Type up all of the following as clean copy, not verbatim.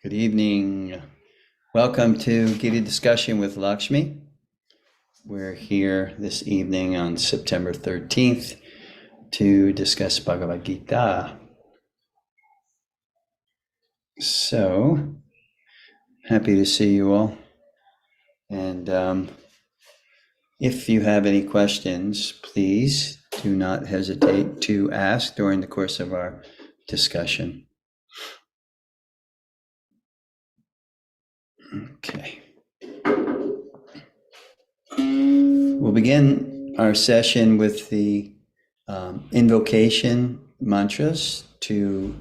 Good evening. Welcome to Gita Discussion with Lakshmi. We're here this evening on September 13th to discuss Bhagavad Gita. So, happy to see you all. And if you have any questions, please do not hesitate to ask during the course of our discussion. Okay. We'll begin our session with the invocation mantras to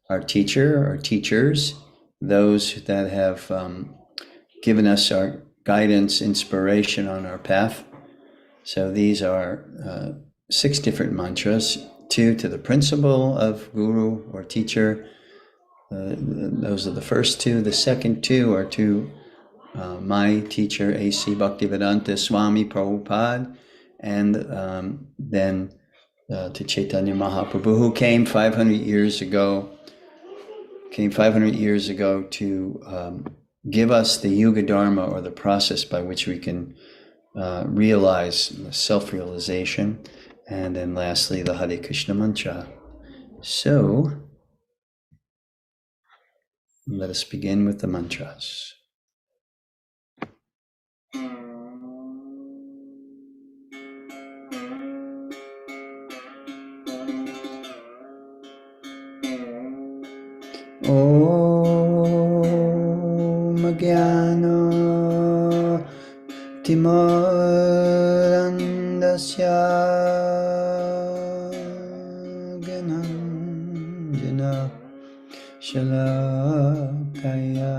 our teacher, our teachers, those that have given us our guidance, inspiration on our path. So these are 6 different mantras, 2 to the principal of guru or teacher. Those are the first 2. The second 2 are to my teacher, A.C. Bhaktivedanta Swami Prabhupada, and then to Chaitanya Mahaprabhu, who came 500 years ago to give us the Yuga Dharma, or the process by which we can realize self-realization. And then lastly, the Hare Krishna mantra. So let us begin with the mantras. Om Jnana Timarandasya Gananjana Shalakaya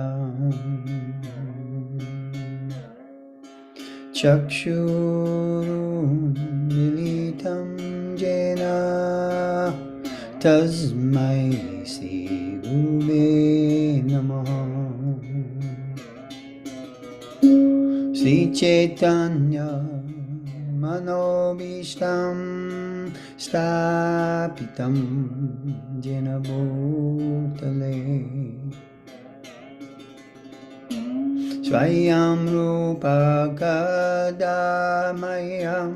Chakshurumilitam Jena Tasmai Sri Gurave Namaha. Sri Chaitanya Manobishtam Stapitam Jena Bhutale Swayam Rupa Kadamayam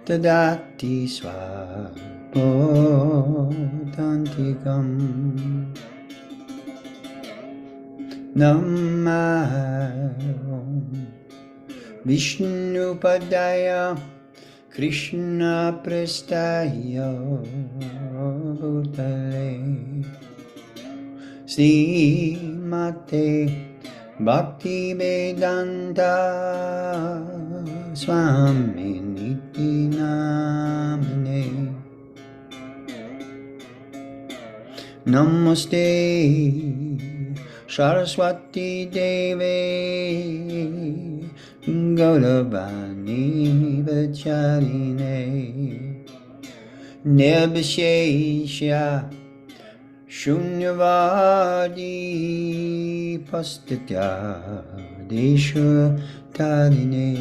Tadati Swapotantikam Namaha Vishnu Padaya Krishna Prestaya Bhutale Srimate Bhakti Vedanta Swami Niti Namane Namaste Saraswati Deve Gauravani Vacharine Nirbhishesha Shunyavadi Pastatya Desha Tarine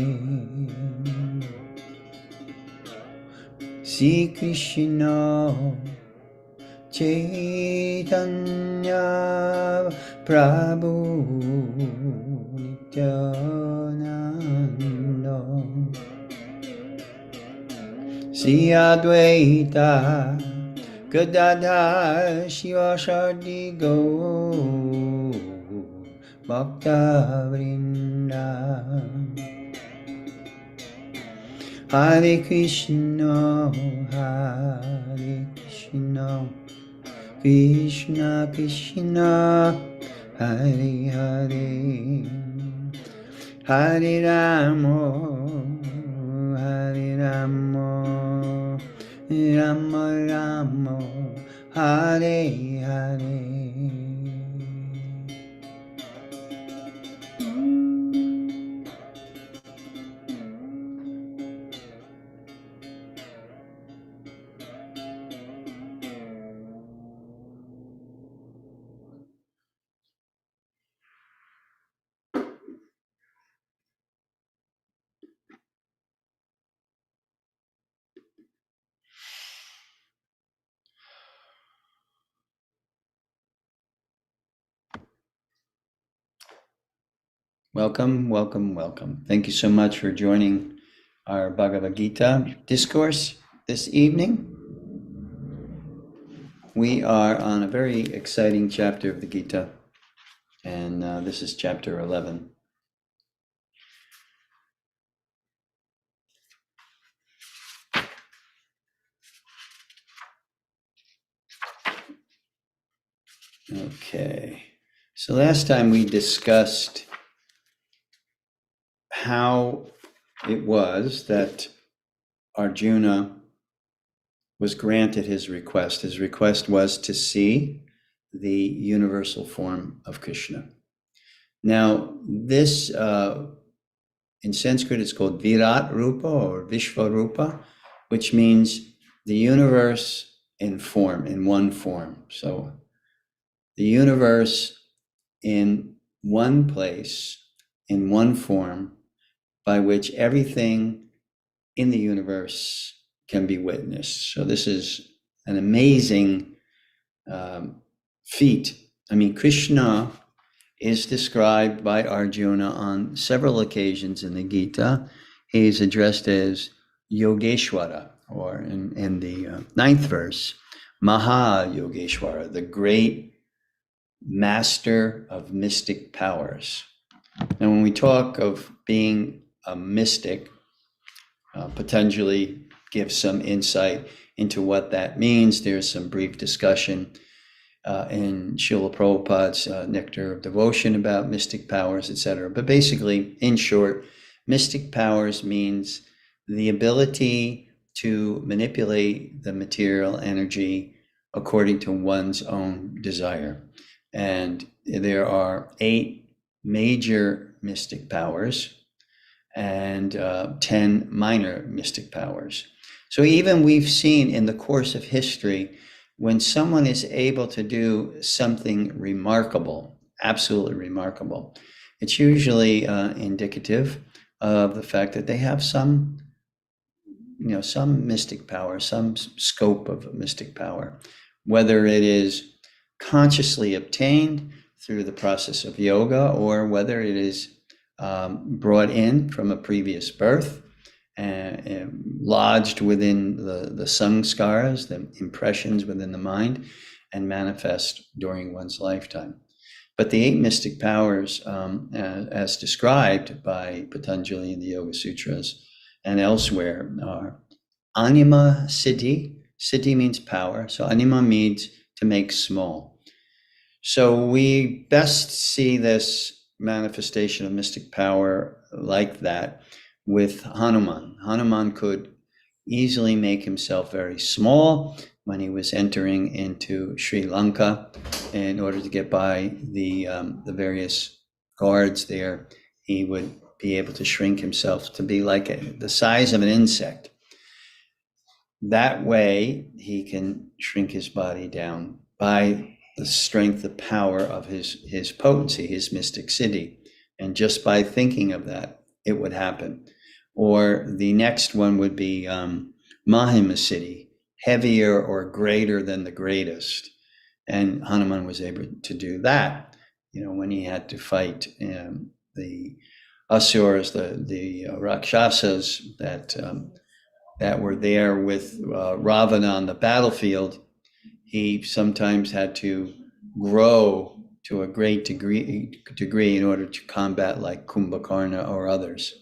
Sri Krishna Chaitanya Prabhu Nityananda Sri Advaita Gadadhar Shivasadi Gaur Bhakta Vrinda Hare Krishna Hare Krishna Krishna Krishna Hare Hare Hare Rama Hare Rama Rama Rama Hare Hare. Welcome, welcome, welcome. Thank you so much for joining our Bhagavad Gita discourse this evening. We are on a very exciting chapter of the Gita, and this is chapter 11. Okay, so last time we discussed how it was that Arjuna was granted his request. His request was to see the universal form of Krishna. Now, this in Sanskrit is called Virat Rupa or Vishva Rupa, which means the universe in form, in one form. So the universe in one place, in one form, by which everything in the universe can be witnessed. So this is an amazing feat. I mean, Krishna is described by Arjuna on several occasions in the Gita. He is addressed as Yogeshwara, or in the ninth verse, Maha Yogeshwara, the great master of mystic powers. Now, when we talk of being a mystic, Patanjali gives some insight into what that means. There's some brief discussion in Srila Prabhupada's Nectar of Devotion about mystic powers, etc. But basically, in short, mystic powers means the ability to manipulate the material energy according to one's own desire. And there are 8 major mystic powers and 10 minor mystic powers. So even we've seen in the course of history, when someone is able to do something remarkable, absolutely remarkable, it's usually indicative of the fact that they have some mystic power, some scope of mystic power, whether it is consciously obtained through the process of yoga or whether it is brought in from a previous birth and lodged within the samskaras, the impressions within the mind, and manifest during one's lifetime. But the 8 mystic powers, as described by Patanjali in the Yoga Sutras and elsewhere, are anima siddhi. Siddhi means power, so anima means to make small. So we best see this manifestation of mystic power like that with Hanuman. Hanuman could easily make himself very small when he was entering into Sri Lanka in order to get by the various guards there. He would be able to shrink himself to be like the size of an insect. That way, he can shrink his body down by the strength, the power of his potency, his mystic siddhi. And just by thinking of that, it would happen. Or the next one would be Mahima siddhi, heavier or greater than the greatest. And Hanuman was able to do that, when he had to fight the asuras, the rakshasas that were there with Ravana on the battlefield. He sometimes had to grow to a great degree in order to combat like Kumbhakarna or others.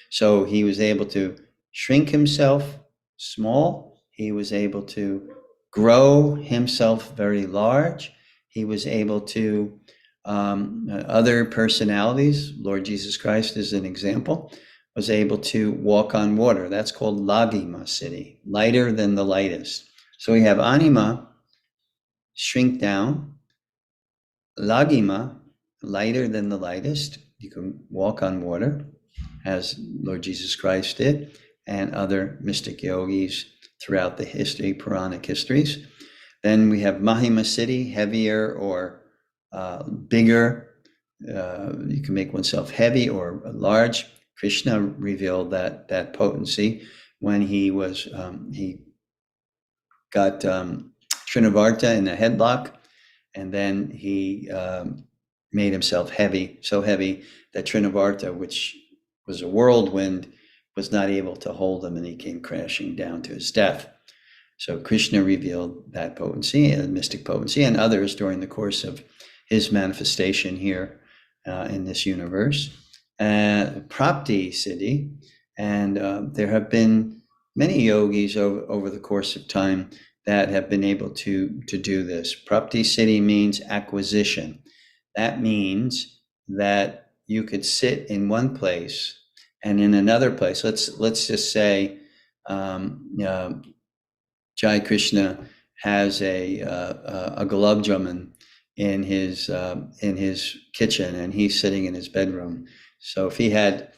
So he was able to shrink himself small. He was able to grow himself very large. He was able to, other personalities, Lord Jesus Christ is an example, was able to walk on water. That's called Lagima siddhi, lighter than the lightest. So we have anima, shrink down, Lagima, lighter than the lightest. You can walk on water, as Lord Jesus Christ did, and other mystic yogis throughout the history, Puranic histories. Then we have Mahima siddhi, heavier or bigger. You can make oneself heavy or large. Krishna revealed that potency when he got Srinavarta in a headlock, and then he made himself heavy, so heavy that Trinavarta, which was a whirlwind, was not able to hold him, and he came crashing down to his death. So Krishna revealed that potency and mystic potency and others during the course of his manifestation here in this universe. Prapti Siddhi, and there have been many yogis over the course of time that have been able to do this. Prapti Siddhi means acquisition. That means that you could sit in one place and in another place. Let's just say Jai Krishna has a gulab jamun in his kitchen, and he's sitting in his bedroom. So if he had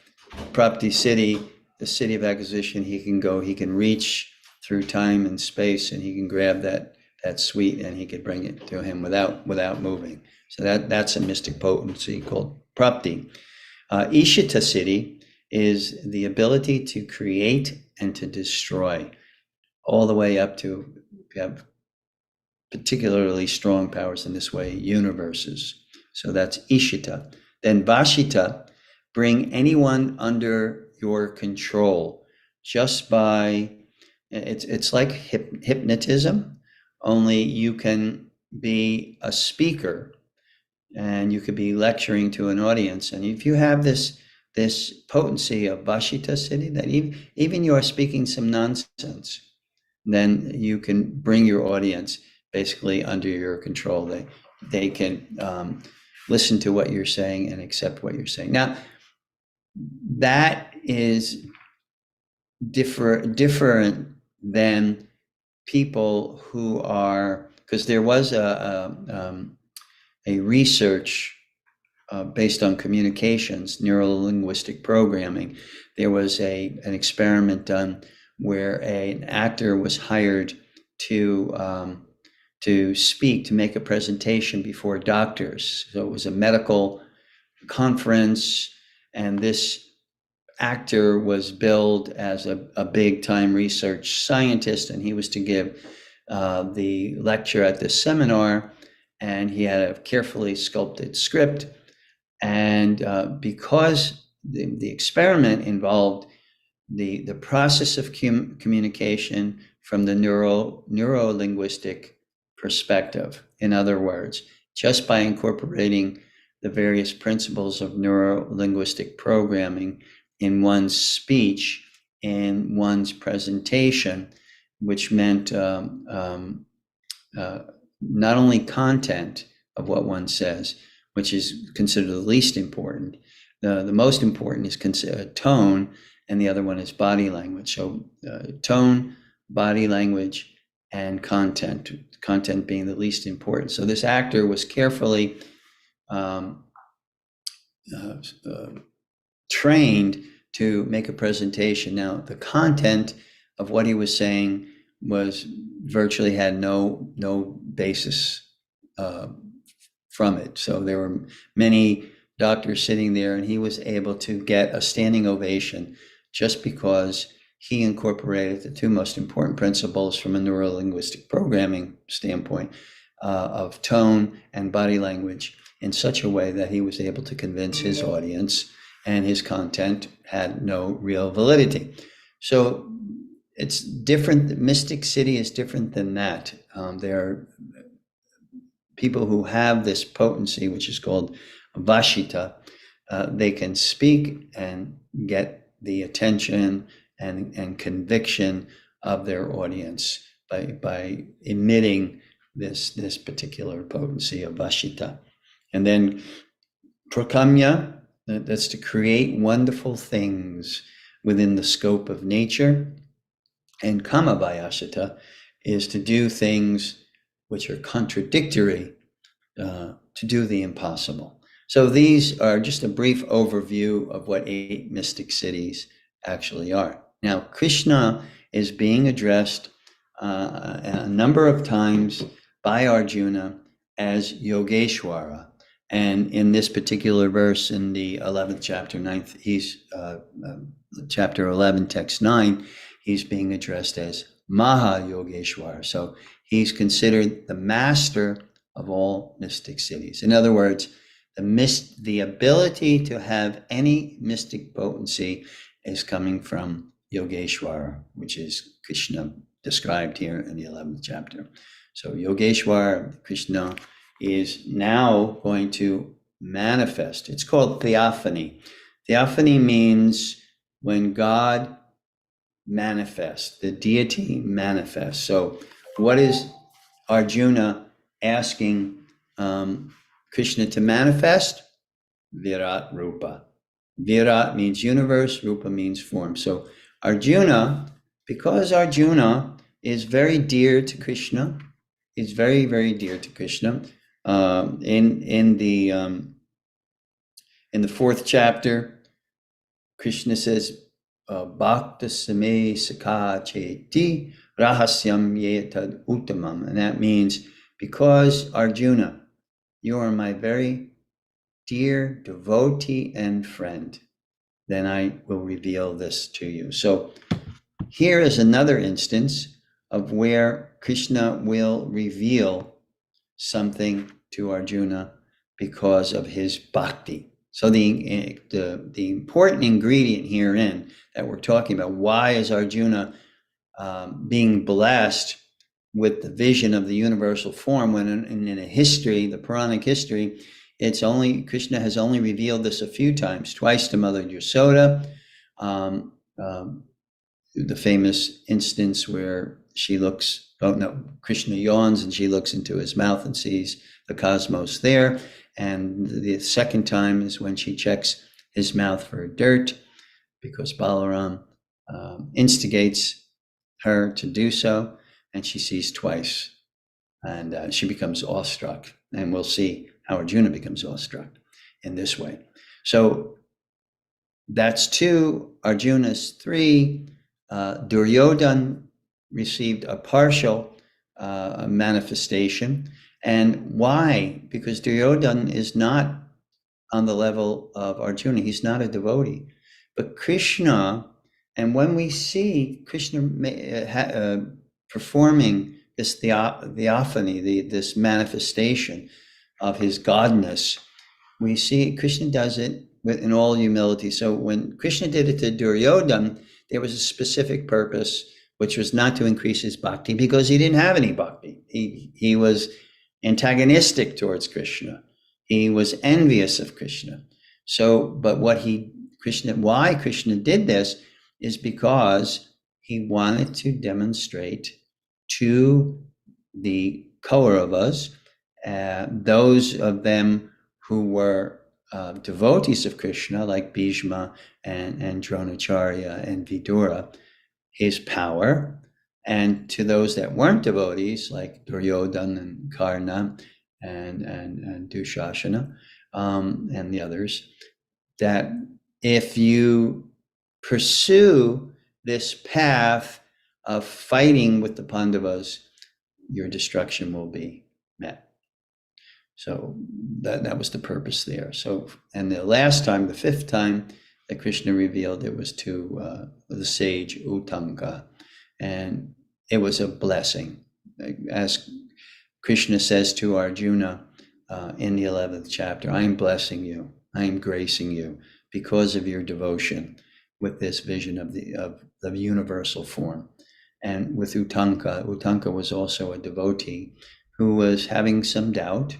Prapti Siddhi, the city of acquisition, he can reach through time and space, and he can grab that sweet, and he could bring it to him without moving. So that's a mystic potency called Prapti. Ishita Siddhi is the ability to create and to destroy, all the way up to, you have particularly strong powers in this way, universes. So that's Ishita. Then Vashita, bring anyone under your control just by, it's like hypnotism, only you can be a speaker and you could be lecturing to an audience. And if you have this potency of Vashita Siddhi, that even you are speaking some nonsense, then you can bring your audience basically under your control. They can listen to what you're saying and accept what you're saying. Now, that is different than people who are, because there was a research based on communications, neuro-linguistic programming. There was an experiment done where an actor was hired to speak, to make a presentation before doctors. So it was a medical conference, and this actor was billed as a big time research scientist, and he was to give the lecture at this seminar, and he had a carefully sculpted script. And because the experiment involved the process of communication from the neuro-linguistic perspective. In other words, just by incorporating the various principles of neuro-linguistic programming in one's speech, in one's presentation, which meant not only content of what one says, which is considered the least important. The most important is tone, and the other one is body language. So tone, body language, and content being the least important. So this actor was carefully trained to make a presentation. Now, the content of what he was saying was virtually had no basis from it. So there were many doctors sitting there, and he was able to get a standing ovation just because he incorporated the two most important principles from a neuro-linguistic programming standpoint of tone and body language in such a way that he was able to convince his audience, and his content had no real validity. So it's different. Mystic Siddhi is different than that. There are people who have this potency, which is called Vashita. They can speak and get the attention and conviction of their audience by emitting this particular potency of Vashita. And then Prakamya, that's to create wonderful things within the scope of nature. And Kamavayashita is to do things which are contradictory, to do the impossible. So these are just a brief overview of what 8 mystic siddhis actually are. Now, Krishna is being addressed a number of times by Arjuna as Yogeshwara. And in this particular verse, in the 11th chapter, 9th, chapter 11, text 9, he's being addressed as Maha Yogeshwara. So he's considered the master of all mystic siddhis. In other words, the ability to have any mystic potency is coming from Yogeshwara, which is Krishna described here in the 11th chapter. So Yogeshwara, Krishna, is now going to manifest. It's called theophany. Theophany means when God manifests, the deity manifests. So what is Arjuna asking Krishna to manifest? Virat Rupa. Virat means universe, Rupa means form. So Arjuna, because Arjuna is very dear to Krishna, is very, very dear to Krishna. In the 4th chapter, Krishna says, Bhakta Same Sakha Cheti Rahasyam Yetad Uttamam. And that means, because Arjuna, you are my very dear devotee and friend, then I will reveal this to you. So here is another instance of where Krishna will reveal something to Arjuna because of his bhakti. So the important ingredient herein that we're talking about, why is Arjuna being blessed with the vision of the universal form, when in a history, the Puranic history, it's only, Krishna has only revealed this a few times, twice to Mother Yasoda, the famous instance where Krishna yawns and she looks into his mouth and sees the cosmos there. And the second time is when she checks his mouth for dirt, because Balaram instigates her to do so, and she sees twice, and she becomes awestruck. And we'll see how Arjuna becomes awestruck in this way. So that's 2. Arjuna's 3. Duryodhana received a partial manifestation. And why? Because Duryodhana is not on the level of Arjuna. He's not a devotee. But Krishna, and when we see Krishna performing this theophany, this manifestation of his godness, we see Krishna does it in all humility. So when Krishna did it to Duryodhana, there was a specific purpose, which was not to increase his bhakti, because he didn't have any bhakti. He was antagonistic towards Krishna. He was envious of Krishna. So, but why Krishna did this is because he wanted to demonstrate to the Kauravas, those of them who were devotees of Krishna, like Bhishma and Dronacharya and Vidura, his power, and to those that weren't devotees, like Duryodhana and Karna and Dushasana and the others, that if you pursue this path of fighting with the Pandavas, your destruction will be met. So that was the purpose there. So, and the last time, the 5th time that Krishna revealed it, was to the sage Uttanka, and it was a blessing. As Krishna says to Arjuna in the 11th chapter, I am blessing you, I am gracing you because of your devotion with this vision of the universal form. And with Uttanka was also a devotee who was having some doubt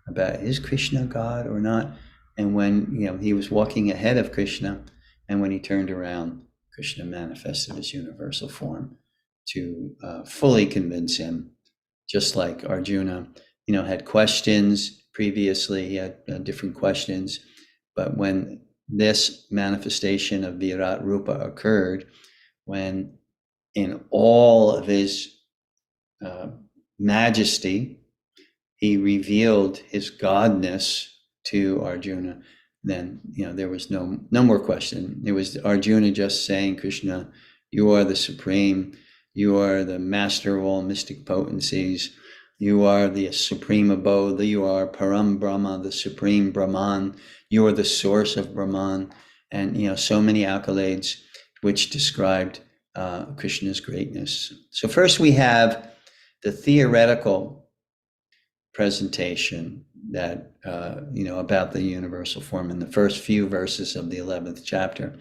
about, is Krishna God or not? And when he was walking ahead of Krishna, and when he turned around, Krishna manifested his universal form to fully convince him. Just like Arjuna, had questions previously, he had different questions, but when this manifestation of Virat Rupa occurred, when in all of his majesty, he revealed his godness to Arjuna, then there was no more question. It was Arjuna just saying, Krishna, you are the supreme, you are the master of all mystic potencies, you are the supreme abode, you are Param Brahma, the supreme Brahman, you are the source of Brahman, and so many accolades which described Krishna's greatness. So first we have the theoretical presentation, that, about the universal form in the first few verses of the 11th chapter.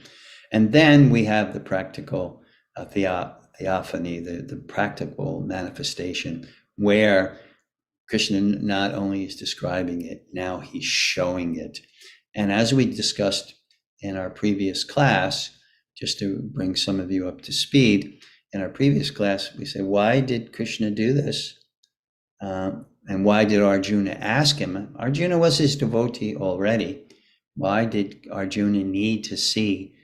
And then we have the practical theophany, the practical manifestation, where Krishna not only is describing it, now he's showing it. And as we discussed in our previous class, just to bring some of you up to speed, in our previous class, we said, why did Krishna do this? And why did Arjuna ask him? Arjuna was his devotee already. Why did Arjuna need to see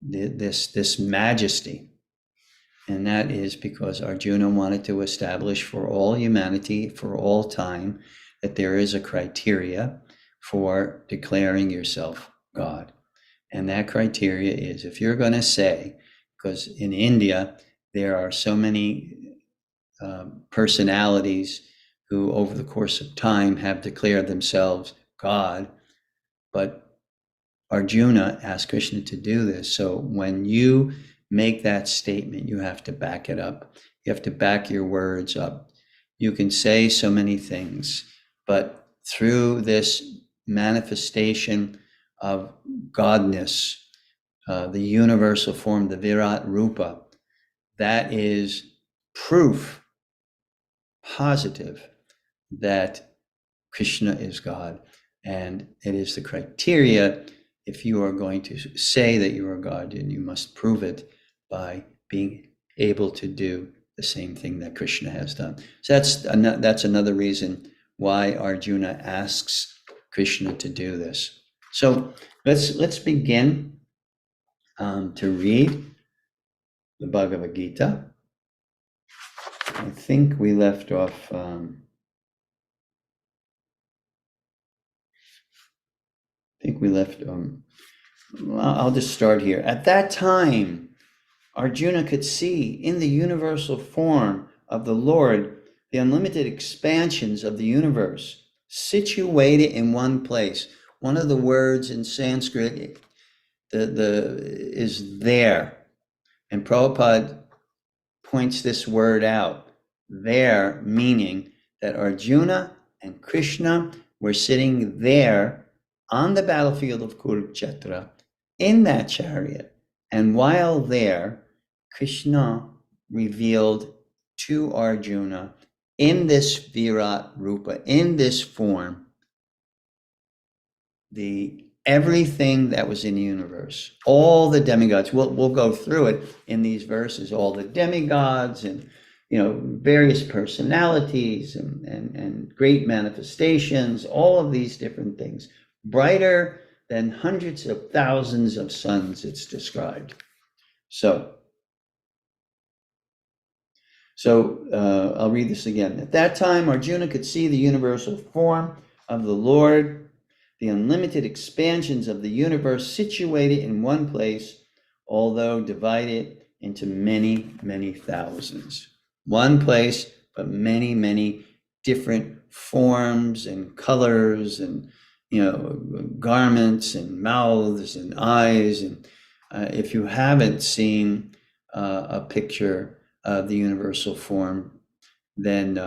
this majesty? And that is because Arjuna wanted to establish for all humanity, for all time, that there is a criteria for declaring yourself God. And that criteria is, if you're going to say, because in India, there are so many personalities who over the course of time have declared themselves God, but Arjuna asked Krishna to do this. So when you make that statement, you have to back it up. You have to back your words up. You can say so many things, but through this manifestation of Godness, the universal form, the Virat Rupa, that is proof, positive, that Krishna is God. And it is the criteria. If you are going to say that you are God, then you must prove it by being able to do the same thing that Krishna has done. So that's another reason why Arjuna asks Krishna to do this. So let's begin to read the Bhagavad Gita. I think we left off. I'll just start here. At that time, Arjuna could see in the universal form of the Lord the unlimited expansions of the universe, situated in one place. One of the words in Sanskrit is there. And Prabhupada points this word out, there, meaning that Arjuna and Krishna were sitting there on the battlefield of Kurukshetra in that chariot. And while there, Krishna revealed to Arjuna in this Virat Rupa, in this form, everything that was in the universe, all the demigods. We'll go through it in these verses, all the demigods and various personalities and great manifestations, all of these different things, brighter than hundreds of thousands of suns, it's described. So I'll read this again. At that time, Arjuna could see the universal form of the Lord, the unlimited expansions of the universe situated in one place, although divided into many, many thousands. One place, but many, many different forms and colors and, garments and mouths and eyes. And if you haven't seen a picture of the universal form, then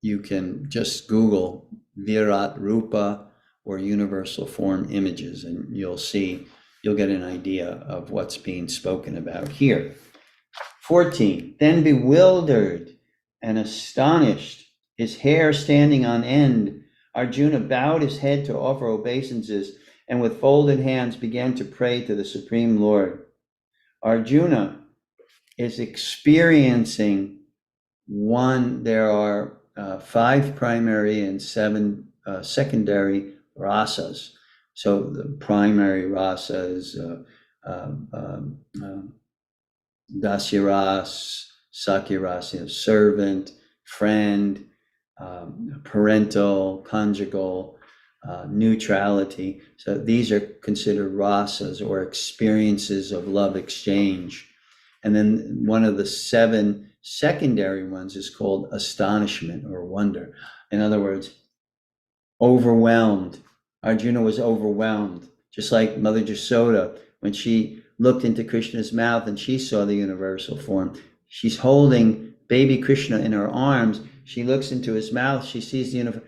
you can just Google Virat Rupa or universal form images, and you'll get an idea of what's being spoken about here. 14, then bewildered and astonished, his hair standing on end, Arjuna bowed his head to offer obeisances and with folded hands began to pray to the Supreme Lord. Arjuna is experiencing there are 5 primary and 7 secondary rasas. So the primary rasa is dasyaras, sakyaras, servant, friend, parental, conjugal, neutrality. So these are considered rasas or experiences of love exchange. And then one of the 7 secondary ones is called astonishment or wonder. In other words, overwhelmed. Arjuna was overwhelmed, just like Mother Jasoda, when she looked into Krishna's mouth and she saw the universal form. She's holding baby Krishna in her arms. She looks into his mouth. She sees the universe.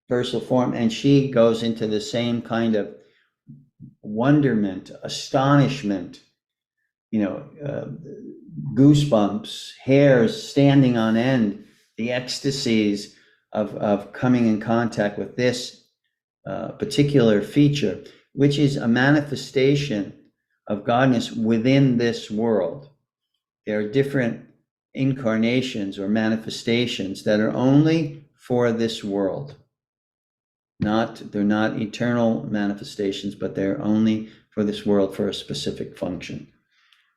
universal form, and she goes into the same kind of wonderment, astonishment, goosebumps, hairs standing on end, the ecstasies of coming in contact with this particular feature, which is a manifestation of godness within this world. There are different incarnations or manifestations that are only for this world. They're not eternal manifestations, but they're only for this world for a specific function.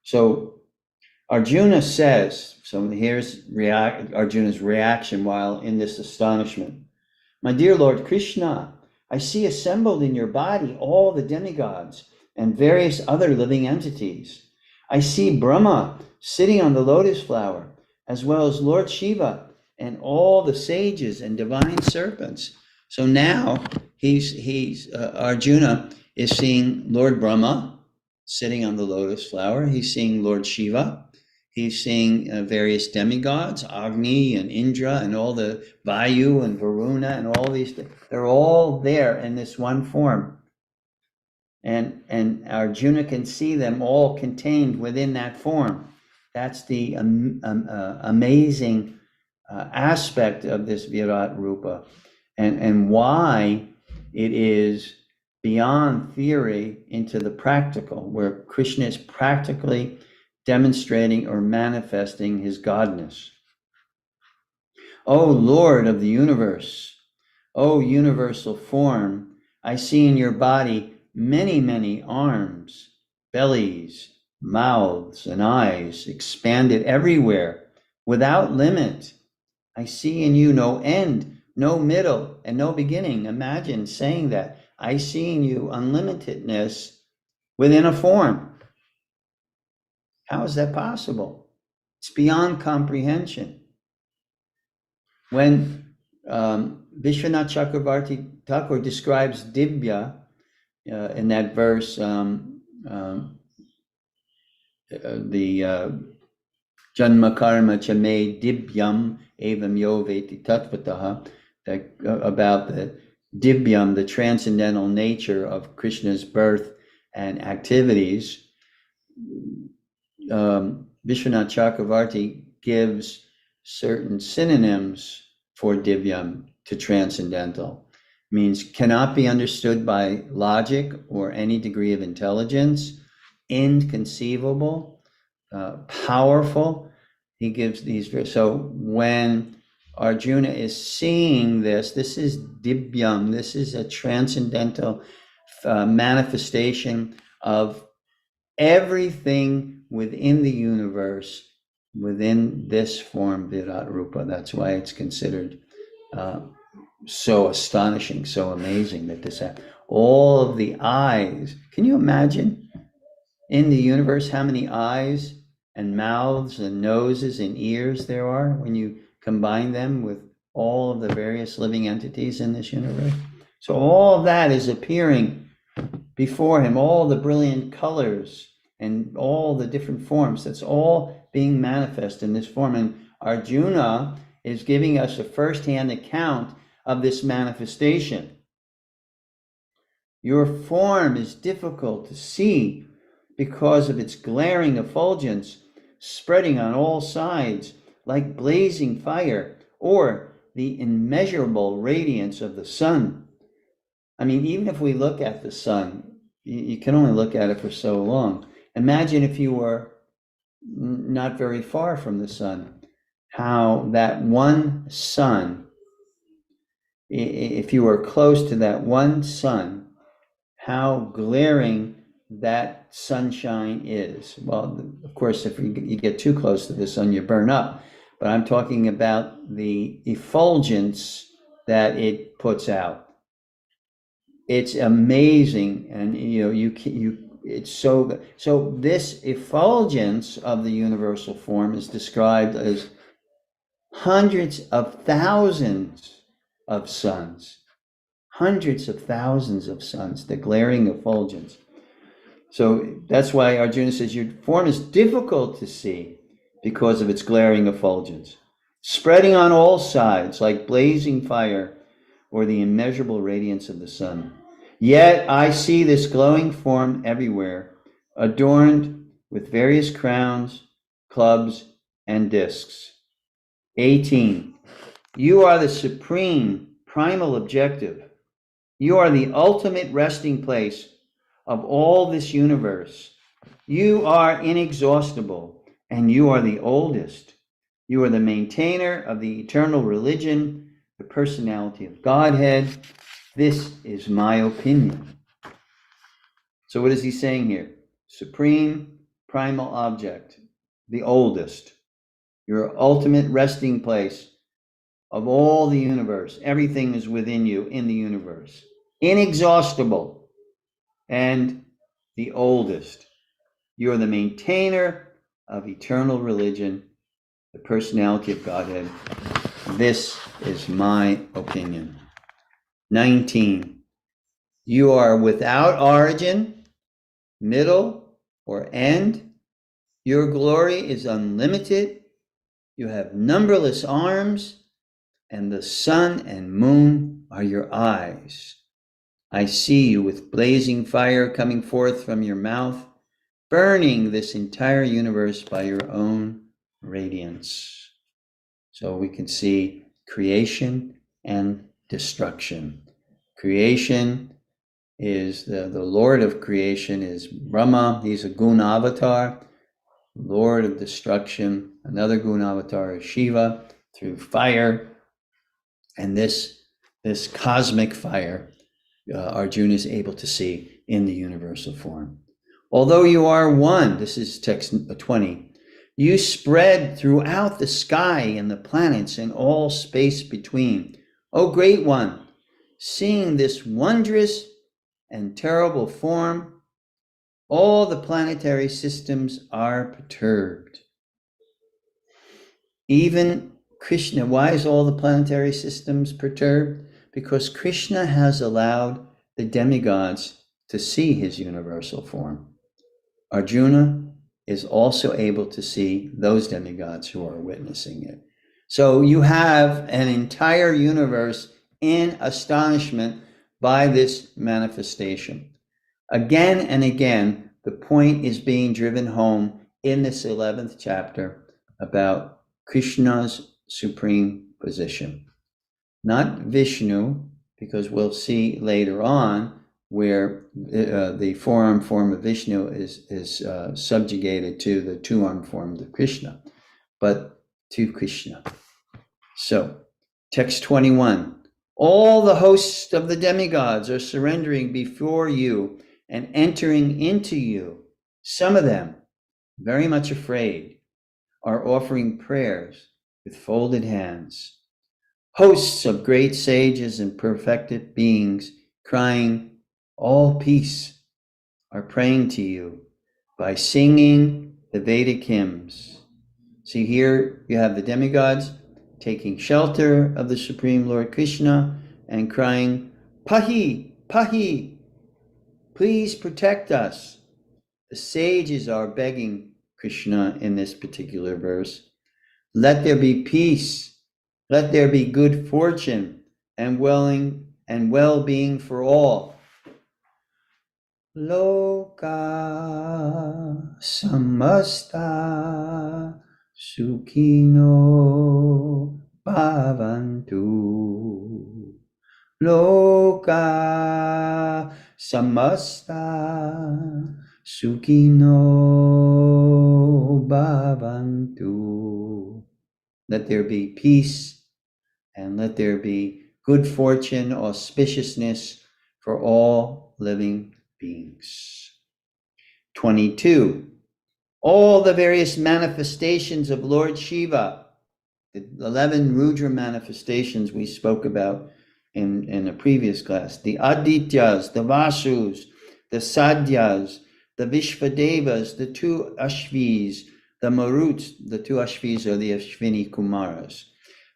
So Arjuna says, so here's Arjuna's reaction while in this astonishment. My dear Lord Krishna, I see assembled in your body all the demigods and various other living entities. I see Brahma sitting on the lotus flower, as well as Lord Shiva and all the sages and divine serpents. So now Arjuna is seeing Lord Brahma sitting on the lotus flower. He's seeing Lord Shiva. He's seeing various demigods, Agni and Indra and all the Vayu and Varuna and all these things. They're all there in this one form. And Arjuna can see them all contained within that form. That's the amazing aspect of this Virat Rupa, and why it is beyond theory into the practical, where Krishna is practically demonstrating or manifesting his godness. O Lord of the universe, O universal form, I see in your body many, many arms, bellies, mouths, and eyes expanded everywhere without limit. I see in you no end, no middle, and no beginning. Imagine saying that. I see in you unlimitedness within a form. How is that possible? It's beyond comprehension. When Vishwanath Chakravarti Thakur describes Dibya in that verse, the Janma Karma Chame Dibyam Evam Yo Veti Tattvataha, about the Dibyam, the transcendental nature of Krishna's birth and activities. Vishwanath Chakravarti gives certain synonyms for Divyam to transcendental. Means cannot be understood by logic or any degree of intelligence, inconceivable, powerful. He gives these. So when Arjuna is seeing this is Divyam, this is a transcendental manifestation of everything within the universe, within this form, Virat Rupa. That's why it's considered so astonishing, so amazing that this happened. All of the eyes. Can you imagine in the universe how many eyes and mouths and noses and ears there are when you combine them with all of the various living entities in this universe? So all of that is appearing before him, all the brilliant colors and all the different forms. That's all being manifest in this form. And Arjuna is giving us a first-hand account of this manifestation. Your form is difficult to see because of its glaring effulgence spreading on all sides like blazing fire, or the immeasurable radiance of the sun. I mean, even if we look at the sun, you can only look at it for so long. Imagine if you were not very far from the sun, how that one sun, if you were close to that one sun, how glaring that sunshine is. Well, of course, if you get too close to the sun, you burn up. But I'm talking about the effulgence that it puts out. It's amazing, and it's so good. So this effulgence of the universal form is described as hundreds of thousands of suns. Hundreds of thousands of suns, the glaring effulgence. So that's why Arjuna says your form is difficult to see because of its glaring effulgence, spreading on all sides like blazing fire, or the immeasurable radiance of the sun. Yet I see this glowing form everywhere, adorned with various crowns, clubs, and discs. 18. You are the supreme, primal objective. You are the ultimate resting place of all this universe. You are inexhaustible, and you are the oldest. You are the maintainer of the eternal religion, the personality of Godhead. This is my opinion. So what is he saying here? Supreme, primal object, the oldest, your ultimate resting place of all the universe. Everything is within you in the universe. Inexhaustible and the oldest. You are the maintainer of eternal religion, the personality of Godhead. This is my opinion. 19. You are without origin, middle, or end. Your glory is unlimited. You have numberless arms, and the sun and moon are your eyes. I see you with blazing fire coming forth from your mouth, burning this entire universe by your own radiance. So we can see creation and destruction. Creation is the Lord of creation is Brahma. He's a Guna avatar. Lord of destruction, another Guna avatar is Shiva through fire. And this cosmic fire, Arjuna is able to see in the universal form. Although you are one, this is text 20, you spread throughout the sky and the planets and all space between. O Great One, seeing this wondrous and terrible form, all the planetary systems are perturbed. Even Krishna, why is all the planetary systems perturbed? Because Krishna has allowed the demigods to see his universal form. Arjuna is also able to see those demigods who are witnessing it. So you have an entire universe in astonishment by this manifestation. Again and again, the point is being driven home in this 11th chapter about Krishna's supreme position. Not Vishnu, because we'll see later on where the four-armed form of Vishnu is subjugated to the two-armed form of Krishna, but to Krishna. So, text 21. All the hosts of the demigods are surrendering before you and entering into you. Some of them, very much afraid, are offering prayers with folded hands. Hosts of great sages and perfected beings crying, all peace, are praying to you by singing the Vedic hymns. See, here you have the demigods taking shelter of the Supreme Lord Krishna and crying, Pahi, Pahi, please protect us. The sages are begging Krishna in this particular verse. Let there be peace. Let there be good fortune and well-being for all. Loka samasta sukhino bhavantu. Loka samasta sukhino bhavantu. Let there be peace and let there be good fortune, auspiciousness for all living beings. 22. All the various manifestations of Lord Shiva, the 11 Rudra manifestations we spoke about in a previous class, the Adityas, the Vasus, the Sadhyas, the Vishvadevas, the two Ashvis, the Maruts, the two Ashvis are the Ashvini Kumaras,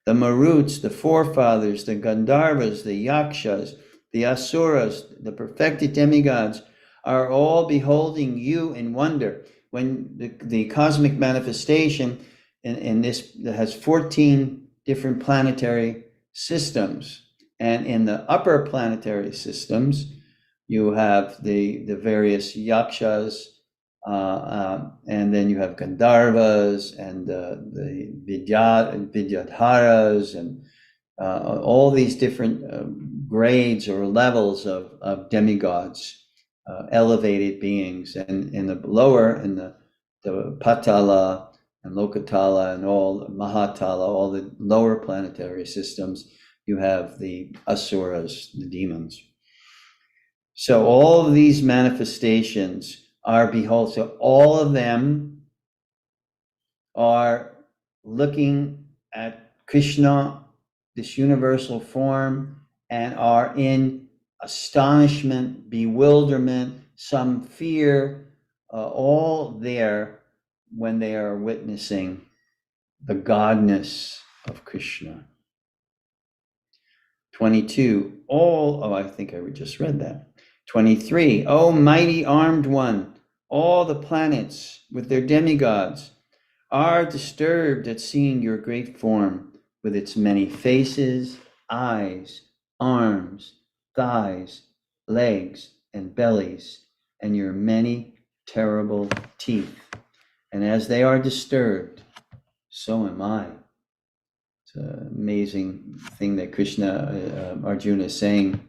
the Maruts, the forefathers, the Gandharvas, the Yakshas, the Asuras, the perfected demigods are all beholding you in wonder. When the cosmic manifestation in this has 14 different planetary systems, And in the upper planetary systems, you have the various yakshas, and then you have Gandharvas and the Vidyadharas and all these different grades or levels of demigods, elevated beings. And in the lower, in the Patala and Lokatala and all Mahatala, all the lower planetary systems, you have the asuras, the demons. So all of these manifestations are behold. So all of them are looking at Krishna, this universal form, and are in astonishment, bewilderment, some fear, all there when they are witnessing the godness of Krishna. 22, I think I just read that. 23, O mighty armed one, all the planets with their demigods are disturbed at seeing your great form with its many faces, eyes, arms, thighs, legs, and bellies, and your many terrible teeth. And as they are disturbed, so am I. It's an amazing thing that Krishna, Arjuna is saying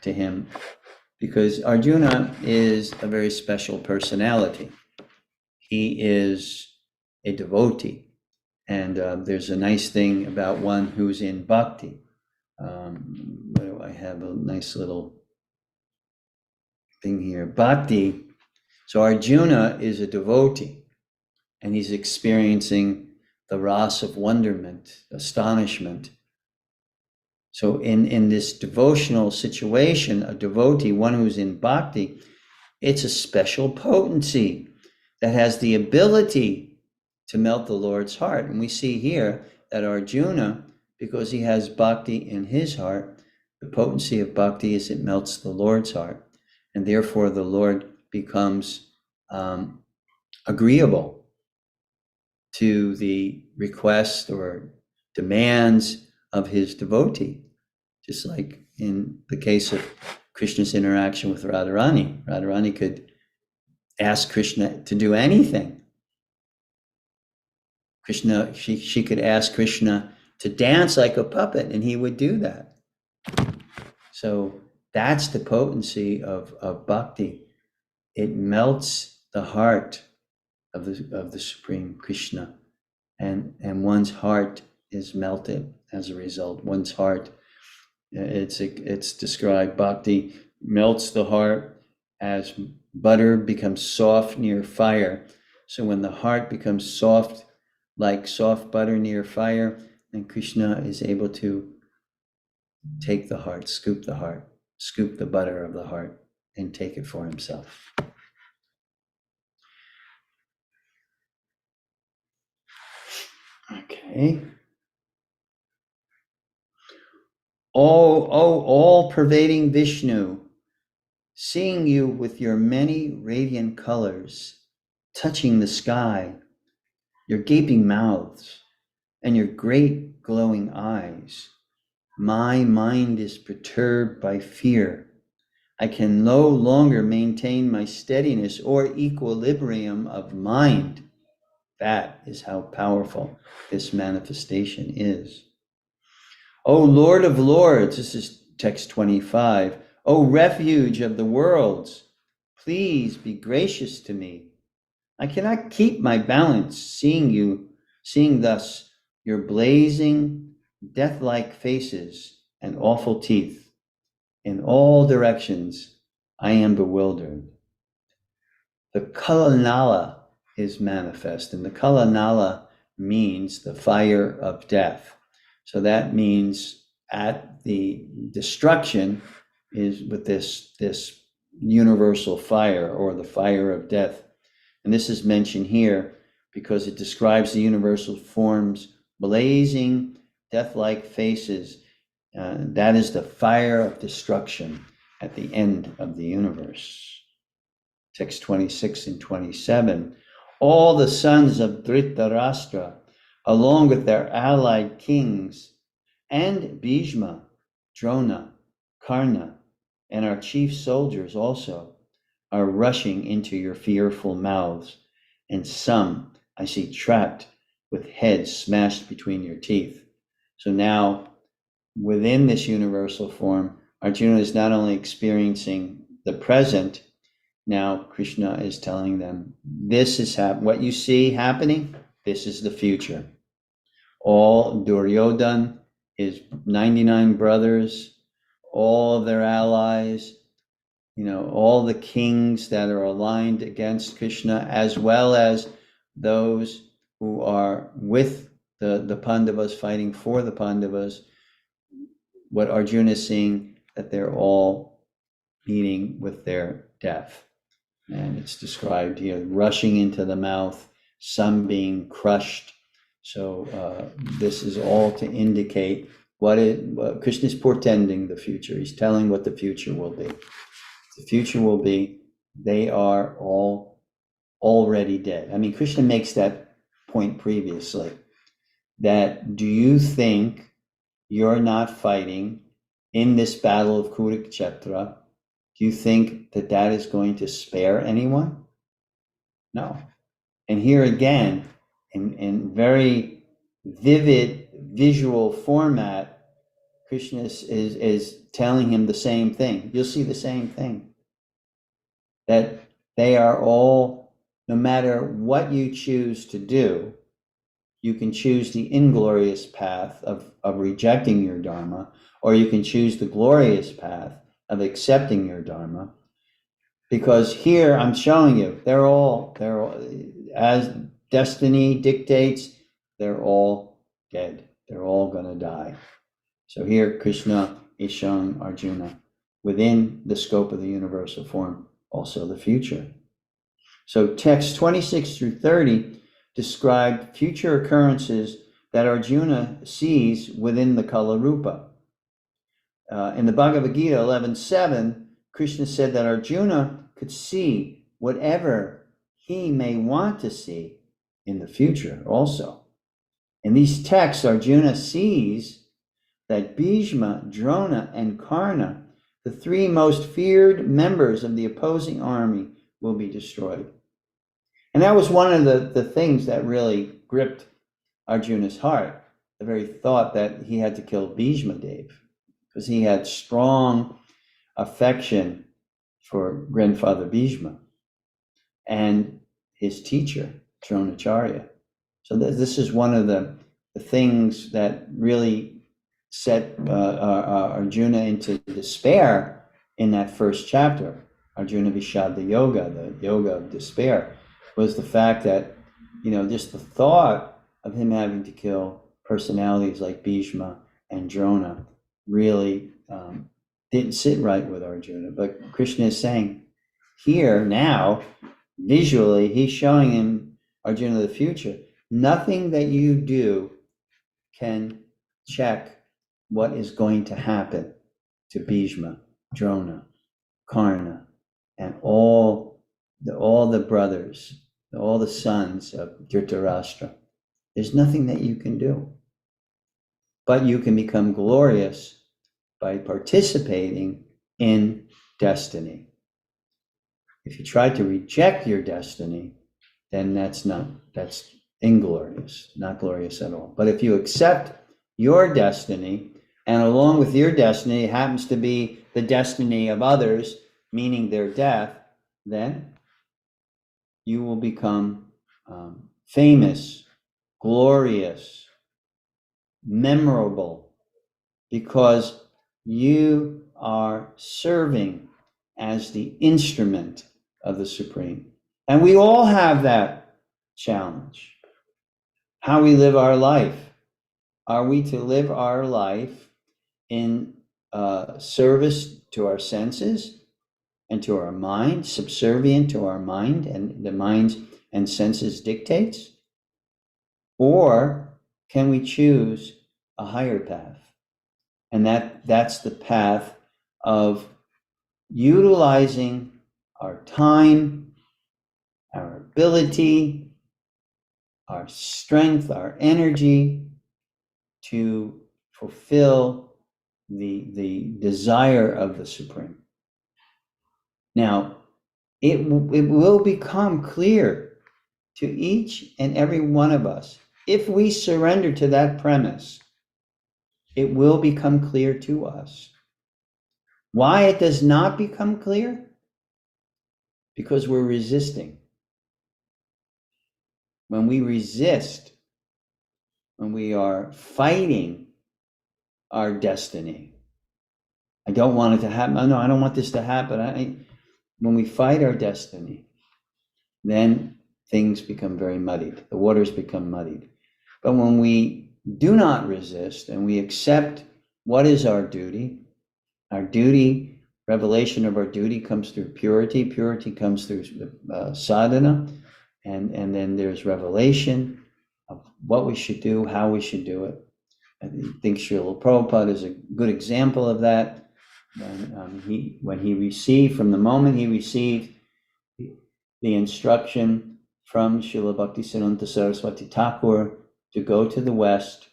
to him, because Arjuna is a very special personality. He is a devotee. And there's a nice thing about one who's in bhakti. I have a nice little thing here. Bhakti. So Arjuna is a devotee, and he's experiencing the rasa of wonderment, astonishment. So in this devotional situation, a devotee, one who's in bhakti, it's a special potency that has the ability to melt the Lord's heart. And we see here that Arjuna, because he has bhakti in his heart, the potency of bhakti is it melts the Lord's heart. And therefore the Lord becomes agreeable to the request or demands of his devotee. Just like in the case of Krishna's interaction with Radharani. Radharani could ask Krishna to do anything. Krishna, she could ask Krishna to dance like a puppet, and he would do that. So that's the potency of bhakti. It melts the heart of the Supreme Krishna, and one's heart is melted as a result. One's heart, it's described, bhakti melts the heart as butter becomes soft near fire. So when the heart becomes soft, like soft butter near fire, then Krishna is able to take the heart, scoop the butter of the heart, and take it for himself. Okay. All-pervading Vishnu, seeing you with your many radiant colors, touching the sky, your gaping mouths, and your great glowing eyes, my mind is perturbed by fear. I can no longer maintain my steadiness or equilibrium of mind. That is how powerful this manifestation is. O Lord of Lords, this is text 25. O refuge of the worlds, please be gracious to me. I cannot keep my balance, seeing thus your blazing, death-like faces and awful teeth. In all directions, I am bewildered. The Kalanala is manifest, and the Kalanala means the fire of death. So that means at the destruction is with this universal fire, or the fire of death. And this is mentioned here because it describes the universal forms, blazing, death-like faces. That is the fire of destruction at the end of the universe. Text 26 and 27. All the sons of Dhritarashtra, along with their allied kings, and Bhishma, Drona, Karna, and our chief soldiers also are rushing into your fearful mouths, and some I see trapped with heads smashed between your teeth. So now, within this universal form, Arjuna is not only experiencing the present, now Krishna is telling them, this is what you see happening, this is the future. All Duryodhan, his 99 brothers, all of their allies, all the kings that are aligned against Krishna, as well as those who are with the Pandavas, fighting for the Pandavas, what Arjuna is seeing, that they're all meeting with their death. And it's described here, rushing into the mouth, some being crushed. So this is all to indicate what Krishna is portending the future. He's telling what the future will be. The future will be, they are all already dead. I mean, Krishna makes that point previously, that do you think you're not fighting in this battle of Kurukshetra? Do you think that that is going to spare anyone? No. And here again, in very vivid visual format, Krishna is telling him the same thing. You'll see the same thing. That they are all, no matter what you choose to do, you can choose the inglorious path of rejecting your dharma, or you can choose the glorious path of accepting your dharma. Because here I'm showing you, they're all, as destiny dictates, they're all dead. They're all going to die. So here Krishna is showing Arjuna, within the scope of the universal form, also the future. So texts 26 through 30 describe future occurrences that Arjuna sees within the Kala Rupa. In the Bhagavad Gita 11:7, Krishna said that Arjuna could see whatever he may want to see in the future also. In these texts, Arjuna sees that Bhishma, Drona, and Karna, the three most feared members of the opposing army, will be destroyed. And that was one of the things that really gripped Arjuna's heart, the very thought that he had to kill Bhishma Dev, because he had strong affection for grandfather Bhishma and his teacher, Dronacharya. So this is one of the things that really set Arjuna into despair in that first chapter, Arjuna Vishada Yoga, the yoga of despair, was the fact that, just the thought of him having to kill personalities like Bhishma and Drona really didn't sit right with Arjuna. But Krishna is saying here now, visually, he's showing him, Arjuna, the future. Nothing that you do can check what is going to happen to Bhishma, Drona, Karna, and all the brothers, all the sons of Dhritarashtra. There's nothing that you can do. But you can become glorious by participating in destiny. If you try to reject your destiny, then that's inglorious, not glorious at all. But if you accept your destiny, and along with your destiny happens to be the destiny of others, meaning their death, then you will become famous, glorious, memorable, because you are serving as the instrument of the Supreme. And we all have that challenge. How we live our life. Are we to live our life in service to our senses and to our mind, subservient to our mind and the mind's and senses dictates? Or can we choose a higher path? And that's the path of utilizing our time, our ability, our strength, our energy to fulfill the desire of the Supreme. Now, it will become clear to each and every one of us. If we surrender to that premise, it will become clear to us. Why it does not become clear? Because we're resisting. When we resist, when we are fighting our destiny, I don't want it to happen. No, I don't want this to happen. When we fight our destiny, then things become very muddied. The waters become muddied. But when we do not resist and we accept what is our duty, revelation of our duty comes through purity. Purity comes through sadhana. And then there's revelation of what we should do, how we should do it. I think Srila Prabhupada is a good example of that. When he received, from the moment he received the instruction from Srila Bhaktisiddhanta Saraswati Thakur to go to the West,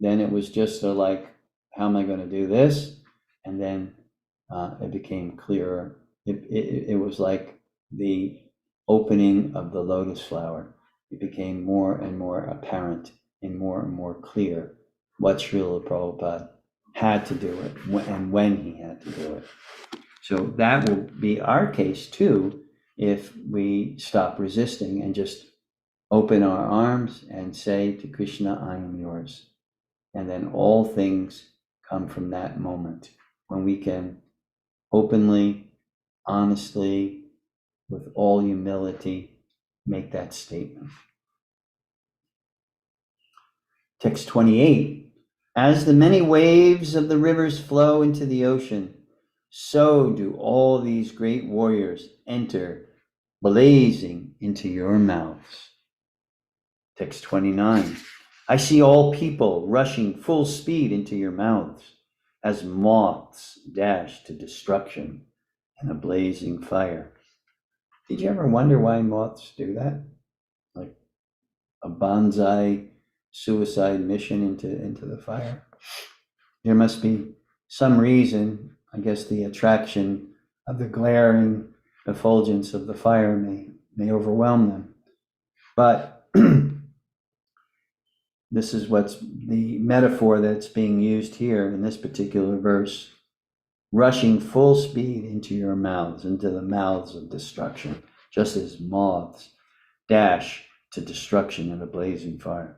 then it was just like, how am I going to do this? And then it became clearer. It was like the opening of the lotus flower. It became more and more apparent and more clear what Srila Prabhupada had to do it and when he had to do it. So that will be our case too, if we stop resisting and just open our arms and say to Krishna, I am yours. And then all things come from that moment when we can openly, honestly, with all humility, make that statement. Text 28. As the many waves of the rivers flow into the ocean, so do all these great warriors enter blazing into your mouths. Text 29. I see all people rushing full speed into your mouths as moths dash to destruction in a blazing fire. Did you ever wonder why moths do that? Like a bonsai suicide mission into the fire? There must be some reason. I guess the attraction of the glaring effulgence of the fire may overwhelm them. But this is what's the metaphor that's being used here in this particular verse. Rushing full speed into your mouths, into the mouths of destruction, just as moths dash to destruction in a blazing fire.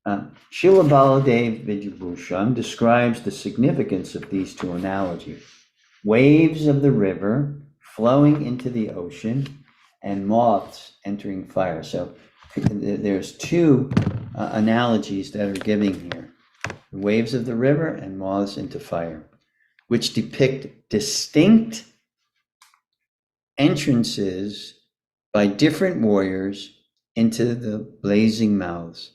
Srila Baladev Vidyabhushan describes the significance of these two analogies. Waves of the river flowing into the ocean and moths entering fire. So there's two analogies that are given here. Waves of the river and moths into fire, which depict distinct entrances by different warriors into the blazing mouths.